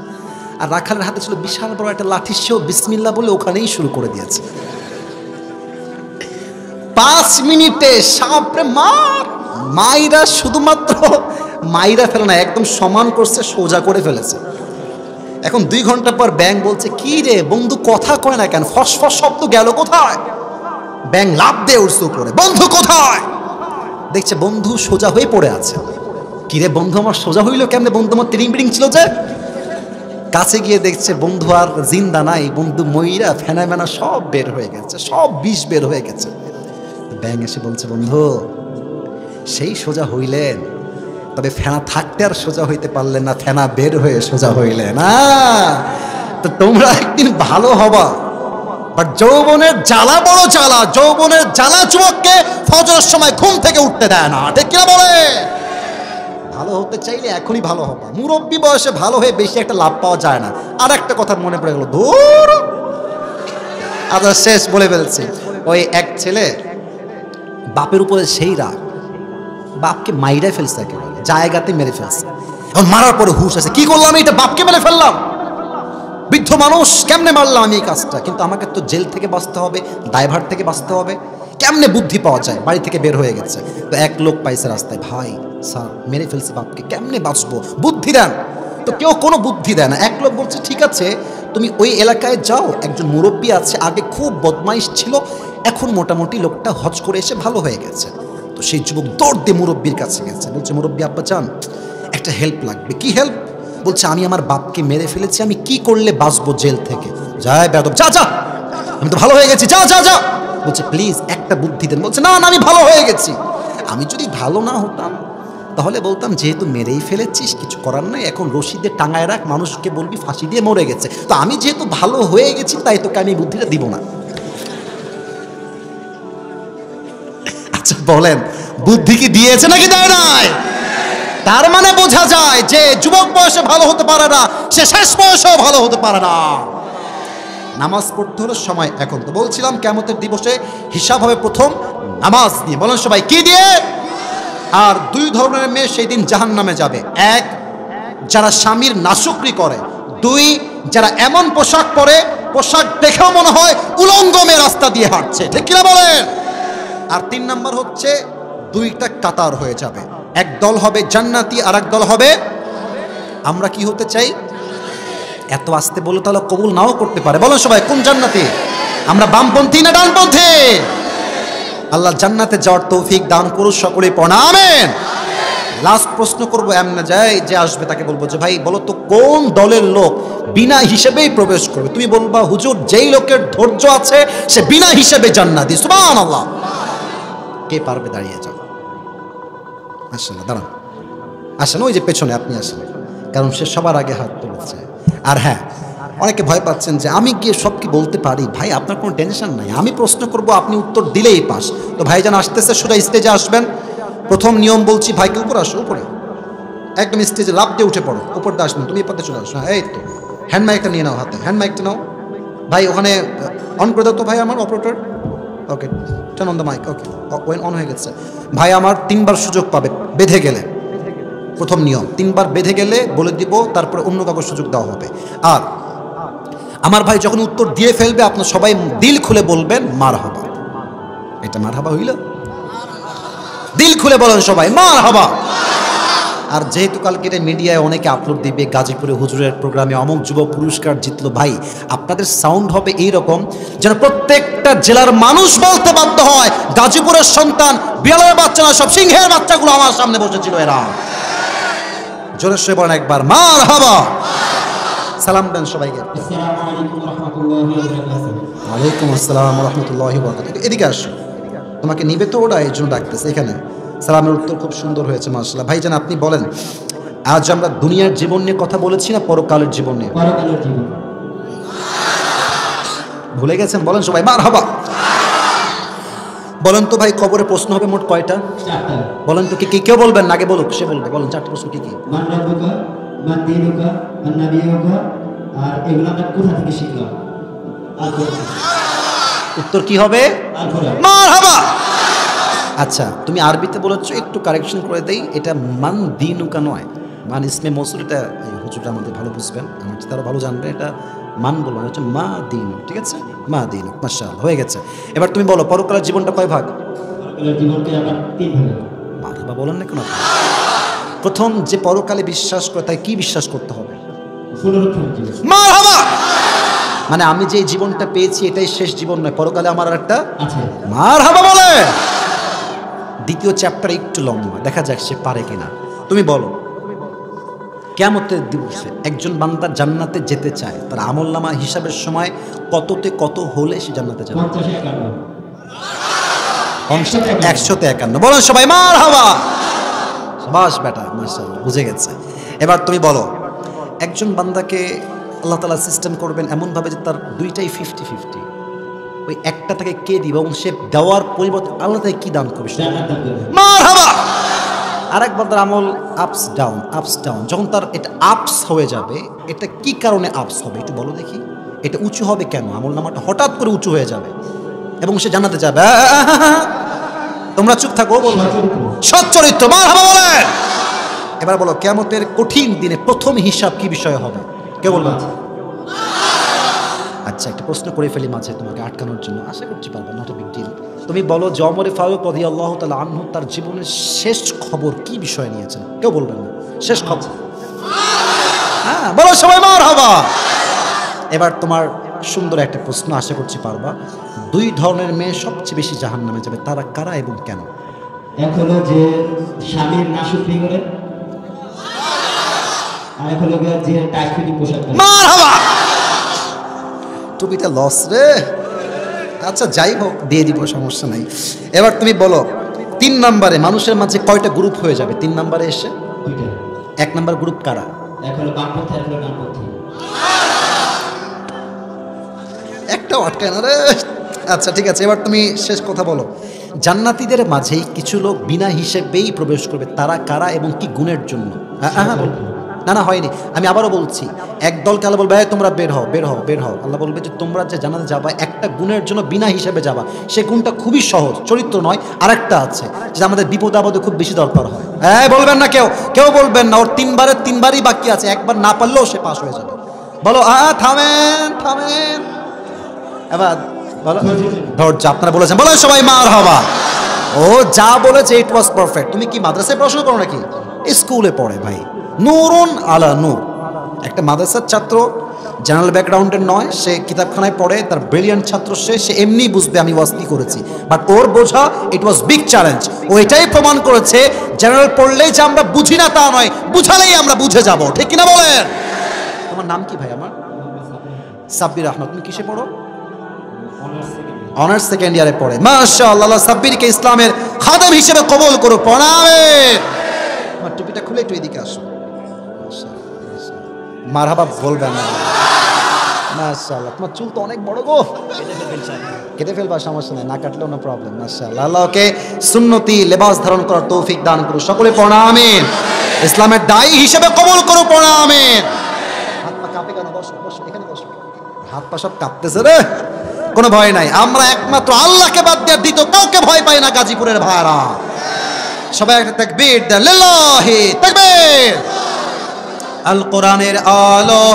আর রাখালের হাতে ছিল বিশাল বড় একটা লাঠি, সেও বিসমিল্লাহ বলে ওখানেই শুরু করে দিয়েছে। 5 মিনিটে সাপরে মাইরা শুধুমাত্র মাইরা ফেলে না, একদম সমান করছে, সোজা করে ফেলেছে। এখন 2 ঘন্টা পর ব্যাং বলছে, কি রে বন্ধু কথা কয় না কেন, ফসফস শব্দ গেল কোথায়? ব্যাং লাফ দিয়ে উঠছে উপরে, বন্ধু কোথায়? দেখছে বন্ধু সোজা হয়ে পড়ে আছে। কিরে বন্ধু আমার সোজা হইল কেমনে? বন্ধু আমার তিরিং বিরিং ছিল যে। কাছে গিয়ে দেখছে বন্ধু আর জিন্দা নাই, বন্ধু ময়রা ফেনা মেনা সব বের হয়ে গেছে, সব বিষ বের হয়ে গেছে। ব্যাং এসে বলছে, বন্ধু সেই সোজা হইলেন, তবে ফেনা থাকতে আর সোজা হইতে পারলেন না, ফেনা বের হয়ে সোজা হইলেন না। তো তোমরা একদিন ভালো হবা, বাট যৌবনের জ্বালা বড় জ্বালা, যৌবনের জ্বালা যুবককে ফজরের সময় ঘুম থেকে উঠতে দেয় না, ঠিক কিনা বলে? ভালো হতে চাইলে এখনই ভালো হবা, মুরব্বী বয়সে ভালো হয়ে বেশি একটা লাভ পাওয়া যায় না। আর একটা কথা মনে পড়ে গেল, ধুর আচ্ছা শেষ বলে ফেলছি। ওই এক ছেলে বাপের উপরে সেই রাগ, বাপকে মাইরা ফেলছে, একেবারে জায়গাতে মেরে ফেলছে। এখন মারার পরে হুশ আছে, কি করলাম এটা, বাপকে মেরে ফেললাম, বৃদ্ধ মানুষ, কেমনে মারলাম আমি এই কাজটা, কিন্তু আমাকে তো জেল থেকে বাঁচতে হবে, দায়ভার থেকে বাঁচতে হবে, কেমনে বুদ্ধি পাওয়া যায়? বাড়ি থেকে বের হয়ে গেছে, তো এক লোক পাইছে রাস্তায়, ভাই স্যার মেরে ফেলছে বাপকে, কেমনে বাঁচবো, বুদ্ধি দেন। তো কেউ কোনো বুদ্ধি দেয় না। এক লোক বলছে, ঠিক আছে তুমি ওই এলাকায় যাও, একজন মুরব্বী আছে, আগে খুব বদমাইশ ছিল, এখন মোটামুটি লোকটা হজ করে এসে ভালো হয়ে গেছে। তো সেই যুবক দৌড় দিয়ে মুরব্বীর কাছে গেছে, বলছে, মুরব্বী আব্বা চান, একটা হেল্প লাগবে। কি হেল্প? বলছে, আমি আমার বাপকে মেরে ফেলেছি, আমি কি করলে বাঁচবো জেল থেকে? যায় বেয়াদব, যা যা, আমি তো ভালো হয়ে গেছি, যা যা যা। বলছে, প্লিজ একটা বুদ্ধি দেন। বলছে, না না আমি ভালো হয়ে গেছি, আমি যদি ভালো না হতাম তাহলে বলতাম যেহেতু মেরেই ফেলেছিস কিছু করার নাই, এখন রশিদে টাঙায় রাখ, মানুষকে বলবি ফাঁসি দিয়ে মরে গেছে। তো আমি যেহেতু ভালো হয়ে গেছি তাই তোকে আমি বুদ্ধিটা দিব না। আচ্ছা বলেন, বুদ্ধি কি দিয়েছে নাকি দেয় নাই? তার মানে বোঝা যায় যে যুবক বয়সে ভালো হতে পারে না, সে শেষ বয়সেও ভালো হতে পারে না। নামাজ পড়তে হলে সময়, এখন তো বলছিলাম কিয়ামতের দিবসে হিসাব হবে প্রথম নামাজ নিয়ে। বলেন সবাই, কি দিয়ে? আর 2 ধরনের মেয়ে সেই দিন জাহান্নামে যাবে। 1 যারা স্বামীর নাশুকরি করে, 2 যারা এমন পোশাক পরে, পোশাক দেখেও মনে হয় উলঙ্গ মেয়ে রাস্তা দিয়ে হাঁটছে, ঠিক কিনা বলেন? আর 3 নাম্বার হচ্ছে 2টা কাতার হয়ে যাবে, এক দল হবে জান্নাতি আর এক দল হবে, আমরা কি হতে চাই? এত আসতে বলে তাহলে কবুল নাও করতে পারে। বলো সবাই, কোন জান্নাতি? আমরা বামপন্থী না ডানপন্থী? আল্লাহ জান্নাতে যাওয়ার তৌফিক দান করুন, সকলে পড়া আমিন। লাস্ট প্রশ্ন করবো, এমন যায় যে আসবে তাকে বলবো যে ভাই বলো তো কোন দলের লোক বিনা হিসেবেই প্রবেশ করবে? তুমি বলবা হুজুর যেই লোকের ধৈর্য আছে সে বিনা হিসেবে জান্নাতি। সুবহানাল্লাহ। কে পারবে? দাঁড়িয়ে যাও, আসেন না, দাঁড়ান, আসেন, ওই যে পেছনে আপনি আসেন, কারণ সে সবার আগে হাত তুলেছে। আর হ্যাঁ, অনেকে ভয় পাচ্ছেন যে আমি গিয়ে সব কি বলতে পারি। ভাই আপনার কোনো টেনশন নাই, আমি প্রশ্ন করব, আপনি উত্তর দিলেই পাস। তো ভাইজান আসতেছে, সোজা স্টেজে আসবেন। প্রথম নিয়ম বলছি, ভাইকে উপরে আসো, উপরে একদম স্টেজে লাফ দিয়ে উঠে পড়ো, উপর দিয়ে আসবেন, তুমি এই পথে চলে আসো। হ্যাঁ এই তো, হ্যান্ড মাইকটা নিয়ে নাও হাতে, হ্যান্ড মাইকটা নাও ভাই, ওখানে অন করে দাও তো ভাই আমার operator. Okay, turn on the mic. Okay, on হয়ে গেছে। ভাই আমার 3বার সুযোগ পাবে বেঁধে গেলে, প্রথম নিয়ম 3বার বেঁধে গেলে বলে দিব, তারপরে অন্য কাউকে সুযোগ দেওয়া হবে। আর আমার ভাই যখন উত্তর দিয়ে ফেলবে আপনার সবাই দিল খুলে বলবেন মারহাবা। এটা মারহাবা হইল? দিল খুলে বলেন সবাই মারহাবা। আর যেহেতু কালকে এটা মিডিয়ায় অনেকে আপলোড দিবে, গাজীপুরে হুজুরের প্রোগ্রামে অমুক যুব পুরস্কার জিতলো, ভাই আপনাদের সাউন্ড হবে এইরকম যেন প্রত্যেকটা জেলার মানুষ বলতে বাধ্য হয় গাজীপুরের সন্তান, বিড়ালের বাচ্চা না, সব সিংহের বাচ্চাগুলো আমার সামনে বসেছিল এরা। জোরে সে বলেন একবার মারহাবা। সালাম দেন সবাইকে। ওয়ালাইকুম আসসালাম ওয়া রাহমাতুল্লাহি ওয়া বারাকাতুহু। এদিকে আসো, তোমাকে নিবে তো ওরা, এই জন্য ডাকতেছে এখানে। সালামের উত্তর খুব সুন্দর হয়েছে মাশাআল্লাহ। ভাইজান আপনি বলেন, আজ আমরা দুনিয়ার জীবন নিয়ে কথা বলেছি না পরকালের জীবন নিয়ে? পরকালের জীবন। ভুলে গেছেন? বলেন সবাই মারহাবা। বলেন তো ভাই, কবরে প্রশ্ন হবে মোট কয়টা? চারটা। বলেন তো, কি কেউ বলবেন না, আগে বলুক, সে বলবে। বলেন চারটা প্রশ্ন কি কি? মান রাব্বুকা, মান দীনুকা, মান নাবিয়ুকা, আর এগুলো আমরা কোথা থেকে শিখলাম? আল কোরআন। উত্তর কি হবে? আল কোরআন। মারহাবা। আচ্ছা, তুমি আরবিতে বলেছো, একটু কারেকশন করে দেই, এটা মান দিনুকা নয়, মান ইসমে মৌসুল। এটা হুজুরটা আমাদের ভালো বুঝবেন, আমার চেয়ে তারা ভালো জানবে। এটা মান বলবো না, হচ্ছে মা দিন, ঠিক আছে? মা দিন, মাশাআল্লাহ, হয়ে গেছে। এবার তুমি বলো, পরকালের জীবনটা কয় ভাগ? পরকালের জীবনকে আমরা তিন ভাগে। মারহাবা বলেন না কেন? প্রথম যে পরকালে বিশ্বাস করে তাই কি বিশ্বাস করতে হবে? পুনরুত্থানের জীবন। মারহাবা। মানে আমি যে জীবনটা পেয়েছি এটাই শেষ জীবন নয়, পরকালে আমার আর একটা আছে। মারহাবা বলে। দ্বিতীয় চ্যাপ্টার একটু লম্বা, দেখা যাক সে পারে কিনা। তুমি বলো, কিয়ামতের দিবসে একজন বান্দা জান্নাতে যেতে চায়, তার আমলনামা হিসাবের সময় কততে কত হলে সে জান্নাতে যাবে? 151। বলেন সবাই মারহাবা। শাবাশ বেটা, মাশাআল্লাহ, বুঝে গেছে। এবার তুমি বলো, একজন বান্দাকে আল্লাহ তাআলা সিস্টেম করবেন এমনভাবে যে তার দুইটাই 50-50, ওই একটা থেকে কে দিবে এবং সে দেওয়ার পরিবর্তে আল্লাহ তাকে কি দান করবে? মারহাবা। আরেক বান্দার আমল আপস ডাউন, আপস ডাউন। যখন তার এটা আপস হয়ে যাবে, এটা কি কারণে আপস হবে একটু বলো দেখি? এটা উঁচু হবে কেন? আমল নামাটা হঠাৎ করে উঁচু হয়ে যাবে এবং সে জান্নাতে যাবে। তোমরা চুপ থাকো, বলবো সৎ চরিত্র। মারহাবা বলে। এবার বলো, কিয়ামতের কঠিন দিনে প্রথম হিসাব কি বিষয় হবে? কে বলবে? আচ্ছা, একটা প্রশ্ন করে ফেলি মাঝে তোমাকে আটকানোর জন্য, আশা করছি পারবে, নট এ বিগ ডিল। তুমি বলো যে ওমর ফারুক রাদিয়াল্লাহু তাআলা আনহু তার জীবনের শেষ খবর কি বিষয় নিয়েছেন? কেউ বলবেন না, শেষ খবর। হ্যাঁ বলো সবাই মারহাবা। এবার তোমার সুন্দর একটা প্রশ্ন, আশা করছি পারবা। দুই ধরনের মেয়ে সবচেয়ে বেশি জাহান্নামে যাবে, তারা কারা এবং কেন? এক হলো যে স্বামীর নাশুকরি করে, আর এক হলো যে টাইফয়েড পোশাক পরে। মারহাবা। টুপিটা লস রে। আচ্ছা যাই হোক, দিয়ে দিব, সমস্যা নাই। এবার তুমি বলো, 3 নম্বরে মানুষের মাঝে কয়টা গ্রুপ হয়ে যাবে 3 নম্বরে এসে? দুইটা। 1 নম্বর গ্রুপ কারা? এক হলো বামপন্থী, এক হলো ডানপন্থী। একটাও আটকায় না রে। আচ্ছা ঠিক আছে, এবার তুমি শেষ কথা বলো। জান্নাতীদের মাঝেই কিছু লোক বিনা হিসেবেই প্রবেশ করবে, তারা কারা এবং কি গুণের জন্য? না না হয়নি, আমি আবারও বলছি। এক দলকে আল্লাহ বলবে, তোমরা বের হও, বের হও, বের হও। আল্লাহ বলবে যে তোমরা যে জান্নাতে যাবা একটা গুণের জন্য বিনা হিসেবে যাবা, সে গুণটা খুবই সহজ, চরিত্র নয়। আরেকটা আছে যেটা আমাদের বিপদ আপদে খুব বেশি দরকার হয়। হ্যাঁ বলবেন না কেউ, কেউ বলবেন না। ওর 3বারই বাকি আছে, একবার না পারলেও সে পাস হয়ে যাবে। বলো থামেন থামেন। এবার বলো ধৈর্য, আপনারা বলেছেন, বলো সবাই মারহাবা। ও যা বলেছে ইট ওয়াজ পারফেক্ট। তুমি কি মাদ্রাসায় পড়াশোনা করো নাকি? স্কুলে পড়ে ভাই, নূরুন আলা নূর। একটা মাদ্রাসার ছাত্র, জেনারেল ব্যাকগ্রাউন্ডের নয়, সে কিতাবখানায় পড়ে, তার ব্রিলিয়ান্ট ছাত্র, সে এমনি বুঝবে আমি ওয়াজ কি করেছি, বাট ওর বোঝা ইট ওয়াজ বিগ চ্যালেঞ্জ। ও এটাই প্রমাণ করেছে জেনারেল পড়লেই যে আমরা বুঝি না তা নয়, বুঝালেই আমরা বুঝে যাব, ঠিক কিনা বলেন? তোমার নাম কি ভাই? আমার সাব্বির আহমদ। তুমি কিসে পড়ো? অনার্স সেকেন্ড ইয়ারে পড়ে। মাশাআল্লাহ, সাব্বিরকে ইসলামের খাদেম হিসেবে কবুল করো, প্রণামে। আমার টুপিটা খুলে একটু এদিকে আসো। মারহাবা বলবেন না? মাশাআল্লাহ, তোমার চুল তো অনেক বড় গো, কেটে ফেলবা, সমস্যা নাই, না কাটলেও না প্রবলেম। মাশাআল্লাহ, আল্লাহকে সুন্নতি লেবাস ধারণ করার তৌফিক দান করো, সকলে পড়া আমিন। ইসলামের দায়ী হিসেবে কবুল করো, পড়া আমিন। হাত পা কাঁপে কেন? বসো বসো, এখানে বসো। হাত পা সব কাঁপতেছে রে। কোনো ভয় নাই, আমরা একমাত্র আল্লাহকে বাদ দিয়ে দ্বিতীয় কাউকে ভয় পাই না গাজীপুরের ভাইরা। সবাই একটা তাকবীর দেন, লিল্লাহি তাকবীর। আল কোরআনের আলো,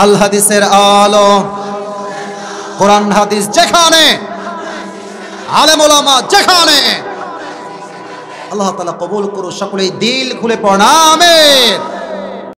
আল হাদিসের আলো, কোরআন হাদিস যেখানে, আলেম ওলামা যেখানে, আল্লাহ তাআলা কবুল করুন। সকলেই দিল খুলে পড়ামেন।